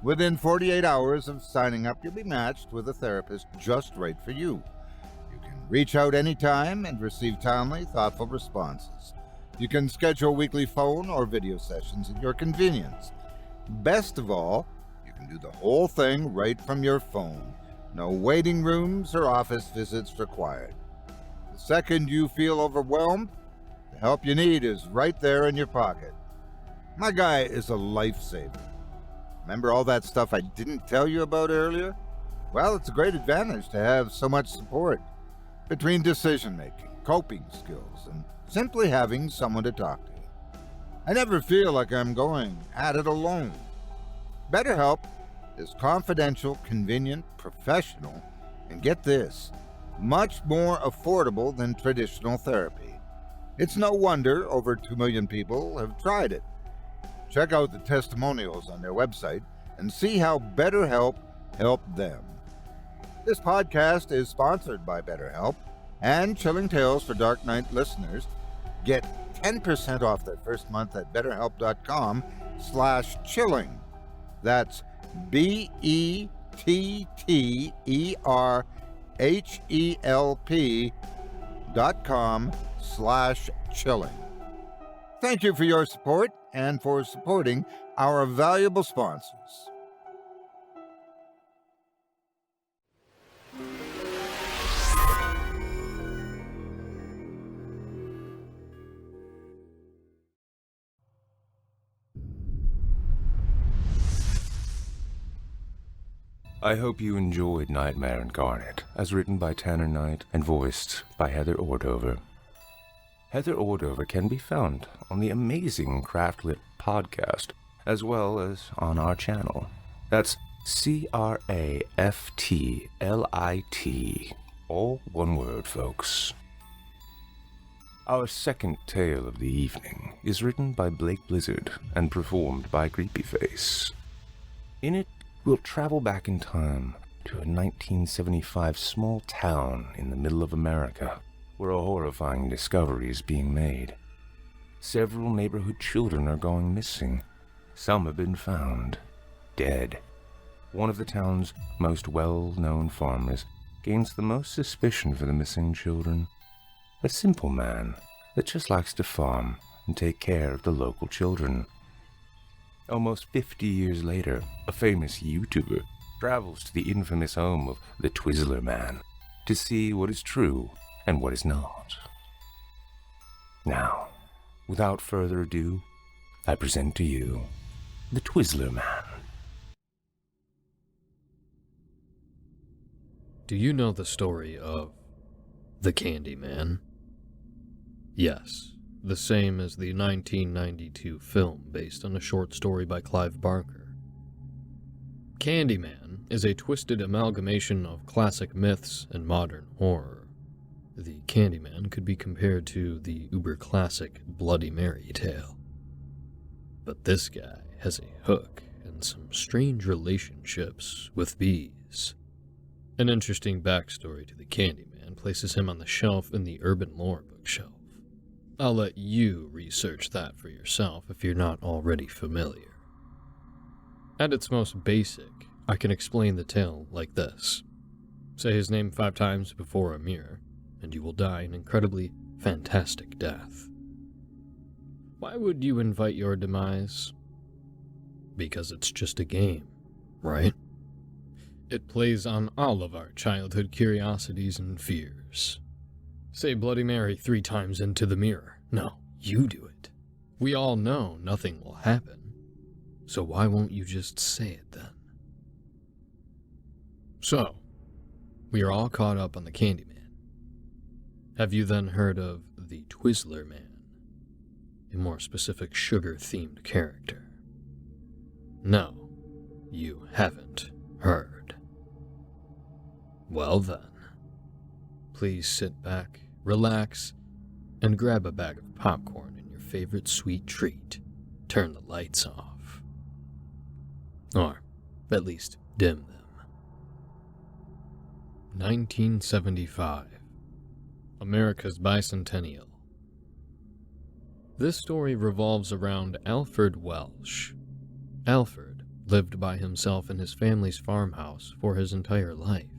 Within 48 hours of signing up, you'll be matched with a therapist just right for you. You can reach out anytime and receive timely, thoughtful responses. You can schedule weekly phone or video sessions at your convenience. Best of all, you can do the whole thing right from your phone. No waiting rooms or office visits required. The second you feel overwhelmed, the help you need is right there in your pocket. My guy is a lifesaver. Remember all that stuff I didn't tell you about earlier? Well, it's a great advantage to have so much support between decision-making, coping skills, and simply having someone to talk to. I never feel like I'm going at it alone. BetterHelp is confidential, convenient, professional, and get this, much more affordable than traditional therapy. It's no wonder over 2 million people have tried it. Check out the testimonials on their website and see how BetterHelp helped them. This podcast is sponsored by BetterHelp, and Chilling Tales for Dark Night listeners get 10% off their first month at betterhelp.com/chilling. That's BetterHelp.com/chilling. Thank you for your support and for supporting our valuable sponsors. I hope you enjoyed Nightmare Incarnate, as written by Tanner Knight and voiced by Heather Ordover. Heather Ordover can be found on the amazing Craftlit podcast, as well as on our channel. That's CRAFTLIT, all one word, folks. Our second tale of the evening is written by Blake Blizzard and performed by Creepyface. In it, we'll travel back in time to a 1975 small town in the middle of America, where a horrifying discovery is being made. Several neighborhood children are going missing. Some have been found dead. One of the town's most well-known farmers gains the most suspicion for the missing children. A simple man that just likes to farm and take care of the local children. Almost 50 years later, a famous YouTuber travels to the infamous home of the Twizzler Man to see what is true and what is not. Now, without further ado, I present to you the Twizzler Man. Do you know the story of the Candyman? Yes. The same as the 1992 film based on a short story by Clive Barker. Candyman is a twisted amalgamation of classic myths and modern horror. The Candyman could be compared to the uber-classic Bloody Mary tale. But this guy has a hook and some strange relationships with bees. An interesting backstory to the Candyman places him on the shelf in the Urban Lore bookshelf. I'll let you research that for yourself if you're not already familiar. At its most basic, I can explain the tale like this. Say his name 5 times before a mirror, and you will die an incredibly fantastic death. Why would you invite your demise? Because it's just a game, right? It plays on all of our childhood curiosities and fears. Say Bloody Mary 3 times into the mirror. No, you do it. We all know nothing will happen. So why won't you just say it then? So, we are all caught up on the Candyman. Have you then heard of the Twizzler Man? A more specific sugar-themed character. No, you haven't heard. Well then, please sit back, relax, and grab a bag of popcorn and your favorite sweet treat. Turn the lights off. Or, at least, dim them. 1975. America's Bicentennial. This story revolves around Alfred Welsh. Alfred lived by himself in his family's farmhouse for his entire life.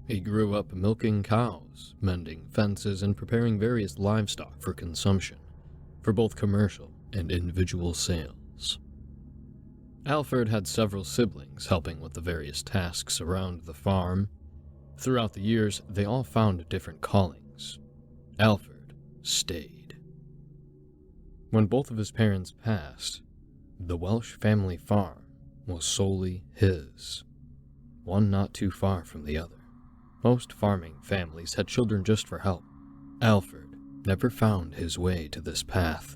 He grew up milking cows, mending fences, and preparing various livestock for consumption, for both commercial and individual sales. Alfred had several siblings helping with the various tasks around the farm. Throughout the years, they all found different callings. Alfred stayed. When both of his parents passed, the Welsh family farm was solely his, one not too far from the other. Most farming families had children just for help. Alfred never found his way to this path.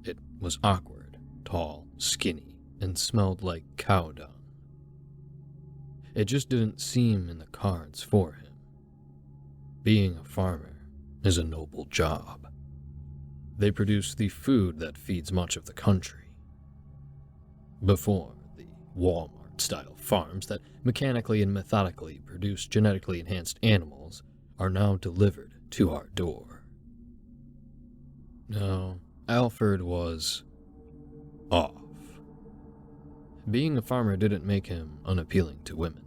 It was awkward, tall, skinny, and smelled like cow dung. It just didn't seem in the cards for him. being a farmer is a noble job. They produce the food that feeds much of the country. Before the Walmart-style farms that mechanically and methodically produce genetically enhanced animals are now delivered to our door. Now, Alfred was off. Being a farmer didn't make him unappealing to women.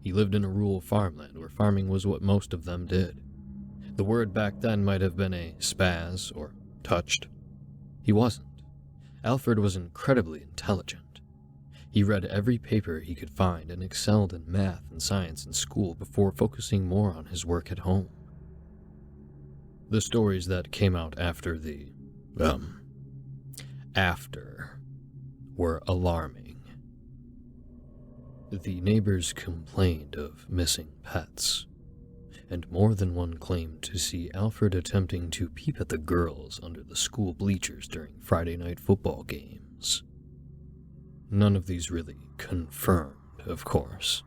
He lived in a rural farmland where farming was what most of them did. The word back then might have been a spaz or touched. He wasn't. Alfred was incredibly intelligent. He read every paper he could find and excelled in math and science in school before focusing more on his work at home. The stories that came out after were alarming. The neighbors complained of missing pets, and more than one claimed to see Alfred attempting to peep at the girls under the school bleachers during Friday night football games. None of these really confirmed, of course.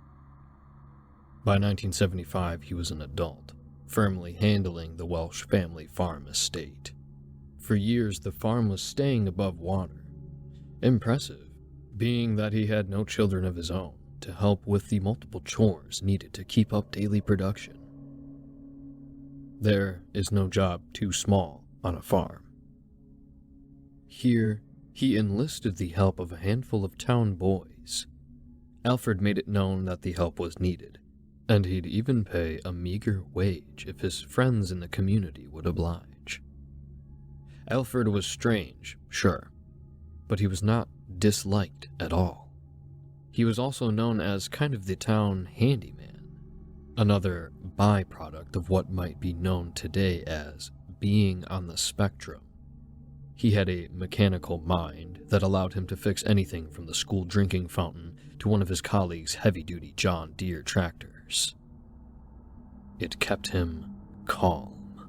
By 1975, he was an adult, firmly handling the Welsh family farm estate. For years, the farm was staying above water. Impressive, being that he had no children of his own to help with the multiple chores needed to keep up daily production. There is no job too small on a farm. Here, he enlisted the help of a handful of town boys. Alfred made it known that the help was needed, and he'd even pay a meager wage if his friends in the community would oblige. Alfred was strange, sure, but he was not disliked at all. He was also known as kind of the town handyman, another byproduct of what might be known today as being on the spectrum. He had a mechanical mind that allowed him to fix anything from the school drinking fountain to one of his colleagues' heavy-duty John Deere tractors. It kept him calm.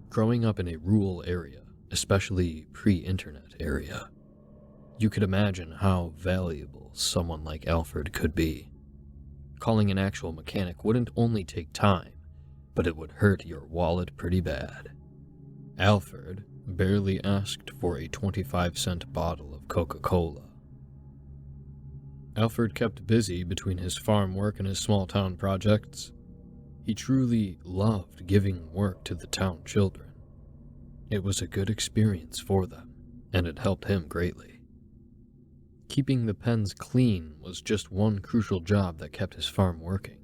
Growing up in a rural area, especially pre-internet area, you could imagine how valuable someone like Alfred could be. Calling an actual mechanic wouldn't only take time, but it would hurt your wallet pretty bad. Alfred barely asked for a 25-cent bottle of Coca-Cola. Alfred kept busy between his farm work and his small-town projects. He truly loved giving work to the town children. It was a good experience for them, and it helped him greatly. Keeping the pens clean was just one crucial job that kept his farm working.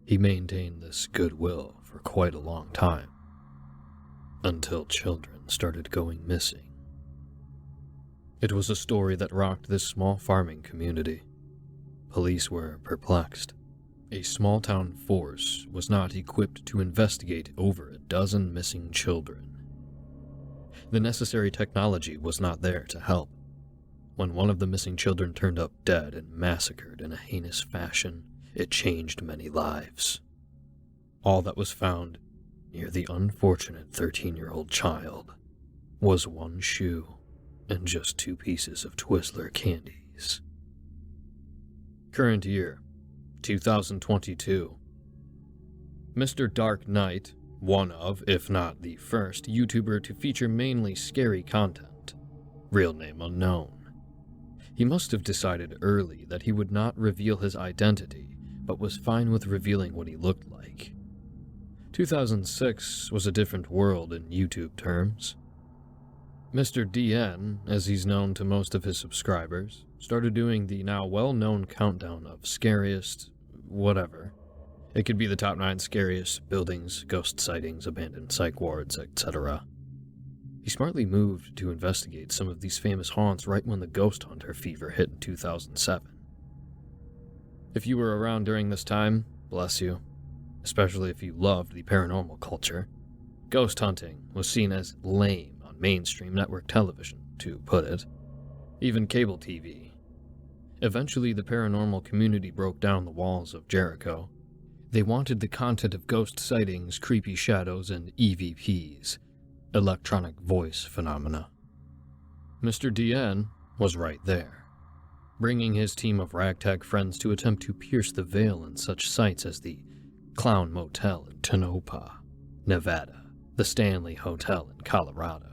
He maintained this goodwill for quite a long time, until children started going missing. It was a story that rocked this small farming community. Police were perplexed. A small-town force was not equipped to investigate over a dozen missing children. The necessary technology was not there to help. When one of the missing children turned up dead and massacred in a heinous fashion, it changed many lives. All that was found near the unfortunate 13-year-old child was one shoe and just 2 pieces of Twizzler candies. Current year, 2022. Mr. Dark Knight, one of, if not the first, YouTuber to feature mainly scary content. Real name unknown. He must have decided early that he would not reveal his identity, but was fine with revealing what he looked like. 2006 was a different world in YouTube terms. Mr. DN, as he's known to most of his subscribers, started doing the now well-known countdown of scariest whatever. It could be the top 9 scariest buildings, ghost sightings, abandoned psych wards, etc. He smartly moved to investigate some of these famous haunts right when the ghost hunter fever hit in 2007. If you were around during this time, bless you, especially if you loved the paranormal culture. Ghost hunting was seen as lame on mainstream network television, to put it, even cable TV. Eventually, the paranormal community broke down the walls of Jericho. They wanted the content of ghost sightings, creepy shadows, and EVPs, electronic voice phenomena. Mr. DN was right there, bringing his team of ragtag friends to attempt to pierce the veil in such sights as the Clown Motel in Tonopah, Nevada, the Stanley Hotel in Colorado,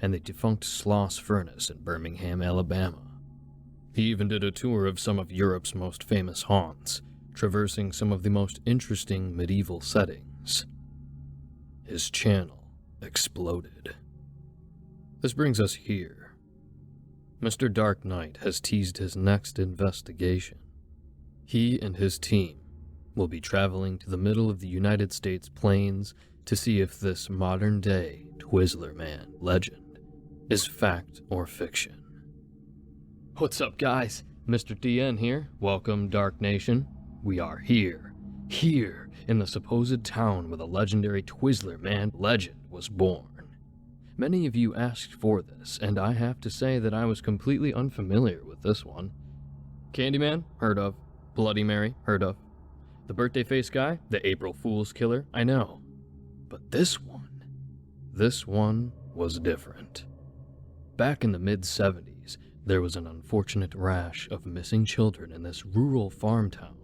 and the defunct Sloss Furnace in Birmingham, Alabama. He even did a tour of some of Europe's most famous haunts, traversing some of the most interesting medieval settings. His channel exploded. This brings us here. Mr. Dark Knight has teased his next investigation. He and his team will be traveling to the middle of the United States plains to see if this modern-day Twizzler Man legend is fact or fiction. What's up, guys? Mr. DN here. Welcome, Dark Nation. We are here in the supposed town where the legendary Twizzler Man legend was born. Many of you asked for this, and I have to say that I was completely unfamiliar with this one. Candyman? Heard of. Bloody Mary? Heard of. The birthday face guy? The April Fool's killer? I know. But this one was different. Back in the mid-70s, there was an unfortunate rash of missing children in this rural farm town.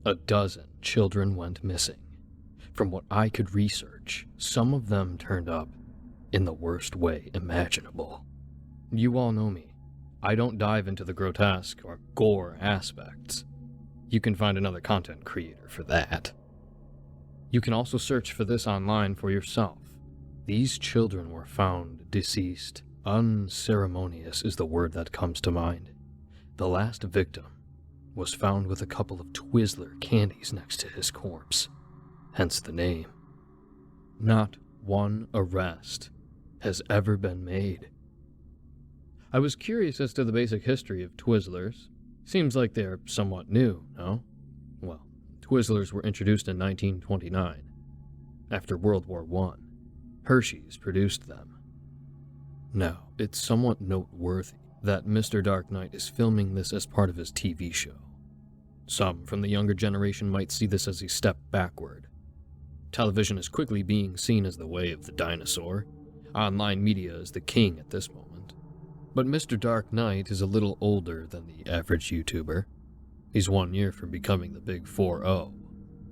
12 children went missing. From what I could research, some of them turned up in the worst way imaginable. You all know me. I don't dive into the grotesque or gore aspects. You can find another content creator for that. You can also search for this online for yourself. These children were found deceased. Unceremonious is the word that comes to mind. The last victim was found with a couple of Twizzler candies next to his corpse, hence the name. Not one arrest has ever been made. I was curious as to the basic history of Twizzlers. Seems like they're somewhat new, no? Well, Twizzlers were introduced in 1929. After World War I, Hershey's produced them. Now, it's somewhat noteworthy that Mr. Dark Knight is filming this as part of his TV show. Some from the younger generation might see this as a step backward. Television is quickly being seen as the way of the dinosaur. Online media is the king at this moment. But Mr. Dark Knight is a little older than the average YouTuber. He's 1 year from becoming the big 4-0,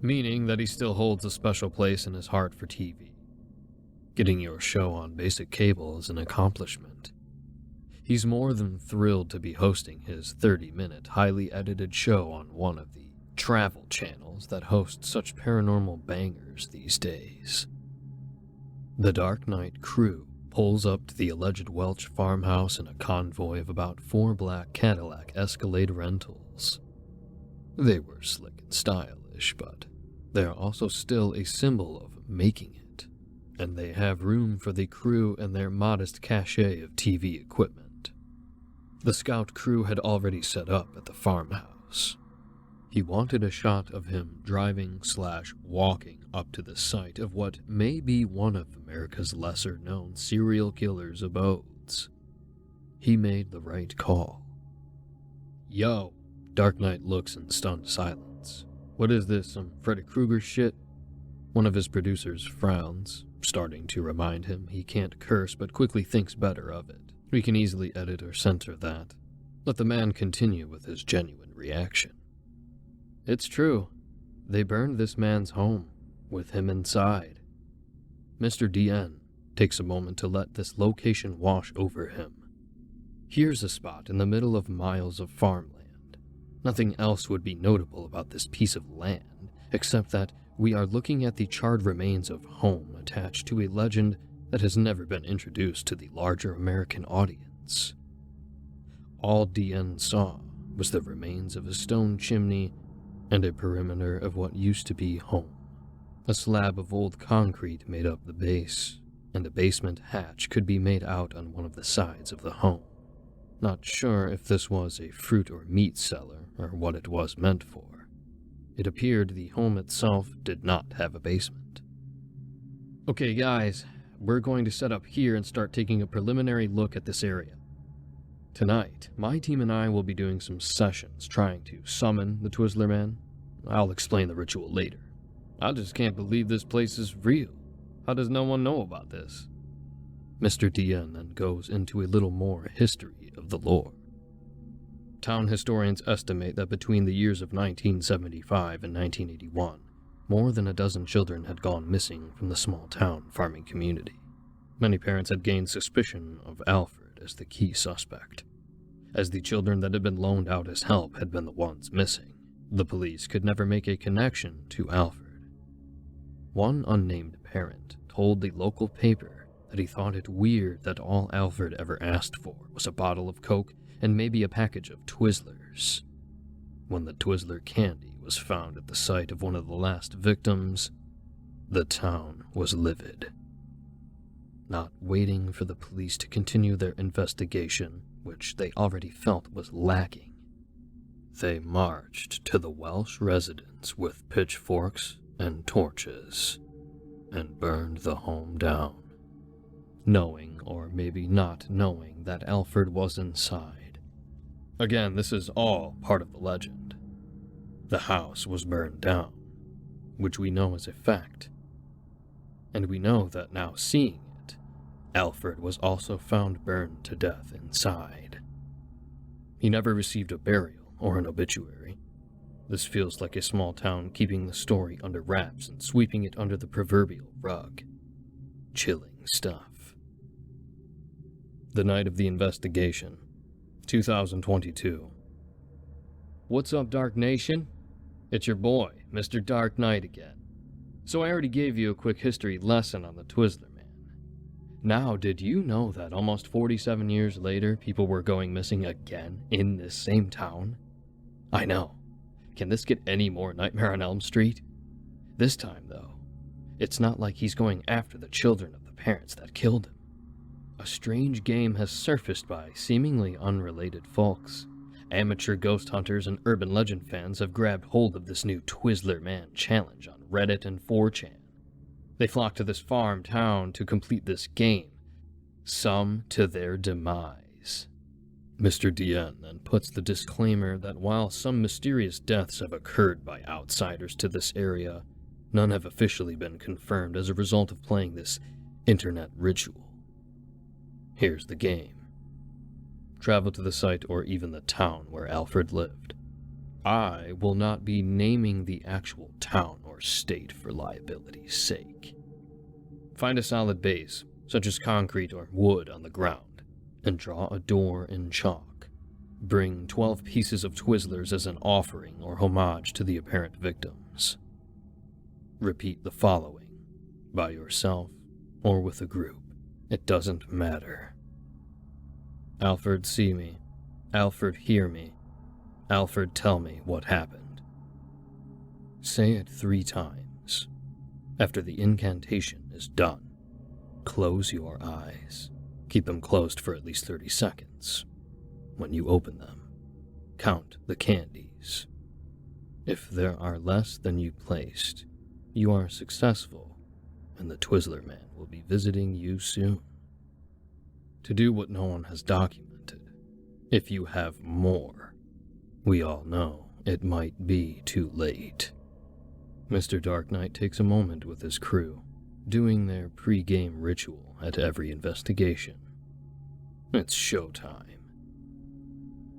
meaning that he still holds a special place in his heart for TV. Getting your show on basic cable is an accomplishment. He's more than thrilled to be hosting his 30-minute, highly edited show on one of the travel channels that host such paranormal bangers these days. The Dark Knight crew pulls up to the alleged Welch farmhouse in a convoy of about 4 black Cadillac Escalade rentals. They were slick and stylish, but they are also still a symbol of making it, and they have room for the crew and their modest cachet of TV equipment. The scout crew had already set up at the farmhouse. He wanted a shot of him driving/walking up to the site of what may be one of America's lesser-known serial killers' abodes. He made the right call. Yo, Dark Knight looks in stunned silence. What is this, some Freddy Krueger shit? One of his producers frowns, starting to remind him he can't curse but quickly thinks better of it. We can easily edit or censor that. Let the man continue with his genuine reaction. It's true. They burned this man's home, with him inside. Mr. DN takes a moment to let this location wash over him. Here's a spot in the middle of miles of farmland. Nothing else would be notable about this piece of land, except that we are looking at the charred remains of home attached to a legend that has never been introduced to the larger American audience. All DN saw was the remains of a stone chimney and a perimeter of what used to be home. A slab of old concrete made up the base, and a basement hatch could be made out on one of the sides of the home. Not sure if this was a fruit or meat cellar or what it was meant for. It appeared the home itself did not have a basement. Okay guys, we're going to set up here and start taking a preliminary look at this area. Tonight, my team and I will be doing some sessions trying to summon the Twizzler Man. I'll explain the ritual later. I just can't believe this place is real. How does no one know about this? Mr. DN then goes into a little more history of the lore. Town historians estimate that between the years of 1975 and 1981, more than a dozen children had gone missing from the small town farming community. Many parents had gained suspicion of Alfred as the key suspect. As the children that had been loaned out as help had been the ones missing, the police could never make a connection to Alfred. One unnamed parent told the local paper that he thought it weird that all Alfred ever asked for was a bottle of Coke and maybe a package of Twizzlers. When the Twizzler candy was found at the site of one of the last victims, the town was livid. Not waiting for the police to continue their investigation, which they already felt was lacking, they marched to the Welsh residence with pitchforks and torches and burned the home down, knowing or maybe not knowing that Alfred was inside. Again, this is all part of the legend. The house was burned down, which we know is a fact. And we know that now seeing it, Alfred was also found burned to death inside. He never received a burial or an obituary. This feels like a small town keeping the story under wraps and sweeping it under the proverbial rug. Chilling stuff. The night of the investigation, 2022. What's up, Dark Nation? It's your boy, Mr. Dark Knight again. So I already gave you a quick history lesson on the Twizzler Man. Now, did you know that almost 47 years later, people were going missing again in this same town? I know. Can this get any more Nightmare on Elm Street? This time, though, it's not like he's going after the children of the parents that killed him. A strange game has surfaced by seemingly unrelated folks. Amateur ghost hunters and urban legend fans have grabbed hold of this new Twizzler Man challenge on Reddit and 4chan. They flock to this farm town to complete this game, some to their demise. Mr. DN then puts the disclaimer that while some mysterious deaths have occurred by outsiders to this area, none have officially been confirmed as a result of playing this internet ritual. Here's the game. Travel to the site or even the town where Alfred lived. I will not be naming the actual town or state for liability's sake. Find a solid base, such as concrete or wood on the ground, and draw a door in chalk. Bring 12 pieces of Twizzlers as an offering or homage to the apparent victims. Repeat the following, by yourself or with a group. It doesn't matter. Alfred, see me. Alfred, hear me. Alfred, tell me what happened. Say it 3 times. After the incantation is done, close your eyes. Keep them closed for at least 30 seconds. When you open them, count the candies. If there are less than you placed, you are successful, and the Twizzler Man will be visiting you soon. To do what no one has documented, if you have more, we all know it might be too late. Mr. Dark Knight takes a moment with his crew, doing their pre-game ritual at every investigation. It's showtime.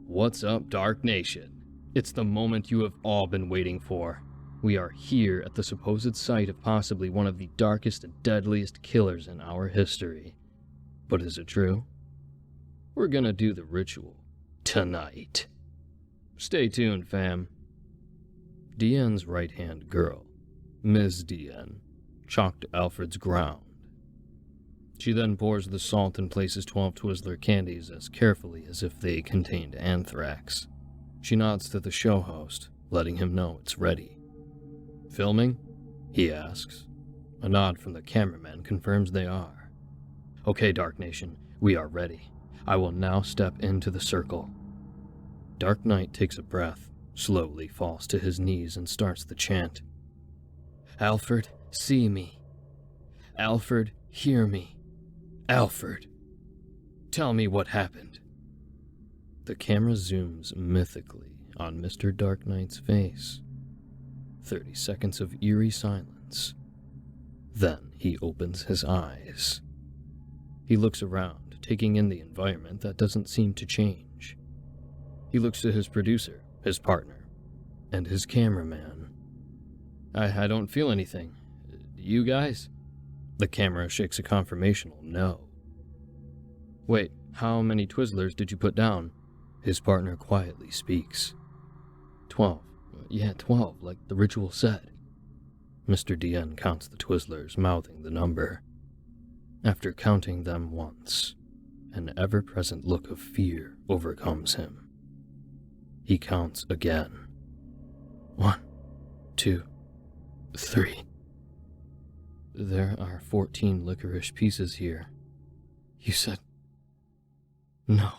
What's up, Dark Nation? It's the moment you have all been waiting for. We are here at the supposed site of possibly one of the darkest and deadliest killers in our history. But is it true? We're gonna do the ritual tonight. Stay tuned, fam. DN's right-hand girl, Ms. DN, chalked Alfred's ground. She then pours the salt and places 12 Twizzler candies as carefully as if they contained anthrax. She nods to the show host, letting him know it's ready. Filming? He asks. A nod from the cameraman confirms they are. Okay, Dark Nation, we are ready. I will now step into the circle. Dark Knight takes a breath, slowly falls to his knees and starts the chant. Alfred, see me. Alfred, hear me. Alfred, tell me what happened. The camera zooms mythically on Mr. Dark Knight's face. 30 seconds of eerie silence. Then he opens his eyes. He looks around, taking in the environment that doesn't seem to change. He looks to his producer, his partner, and his cameraman. I don't feel anything. Do you guys? The camera shakes a confirmational no. Wait, how many twizzlers did you put down? His partner quietly speaks. 12. Yeah, 12, like the ritual said. Mr. DN counts the twizzlers, mouthing the number. After counting them once, an ever-present look of fear overcomes him. He counts again. 1, 2, 3. There are 14 licorice pieces here. You said no.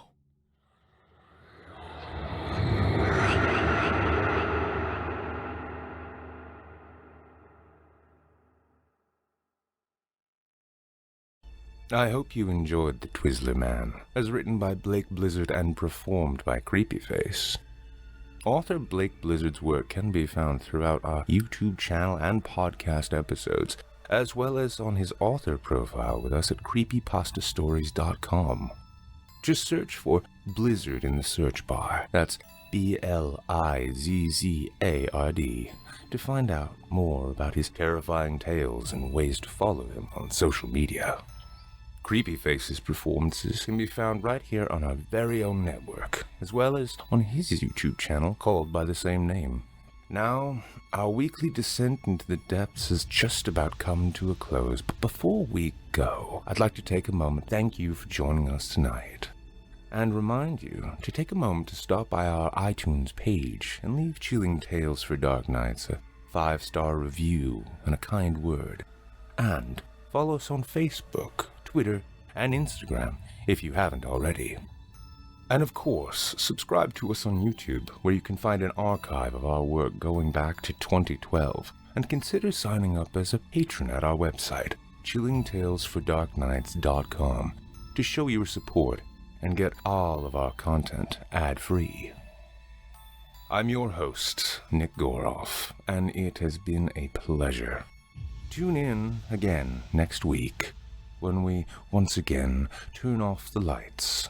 I hope you enjoyed The Twizzler Man, as written by Blake Blizzard and performed by Creepyface. Author Blake Blizzard's work can be found throughout our YouTube channel and podcast episodes, as well as on his author profile with us at creepypastastories.com. Just search for Blizzard in the search bar, that's BLIZZARD, to find out more about his terrifying tales and ways to follow him on social media. Creepyface's performances can be found right here on our very own network, as well as on his YouTube channel called by the same name. Now, our weekly descent into the depths has just about come to a close, but before we go, I'd like to take a moment to thank you for joining us tonight, and remind you to take a moment to stop by our iTunes page and leave Chilling Tales for Dark Nights a 5-star review and a kind word, and follow us on Facebook, Twitter, and Instagram if you haven't already. And of course, subscribe to us on YouTube, where you can find an archive of our work going back to 2012, and consider signing up as a patron at our website, chillingtalesfordarknights.com, to show your support and get all of our content ad-free. I'm your host, Nick Goroff, and it has been a pleasure. Tune in again next week, when we once again turn off the lights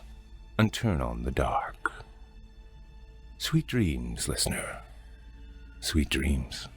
and turn on the dark. Sweet dreams, listener. Sweet dreams.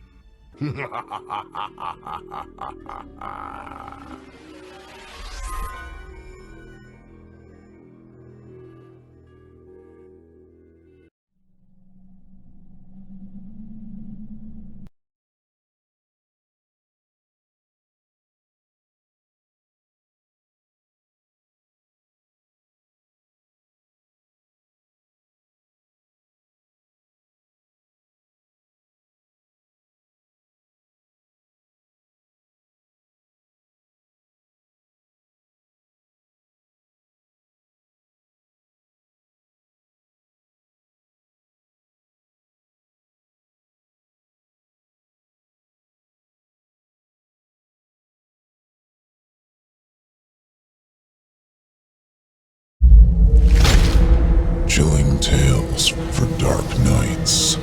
Chilling Tales for Dark Nights.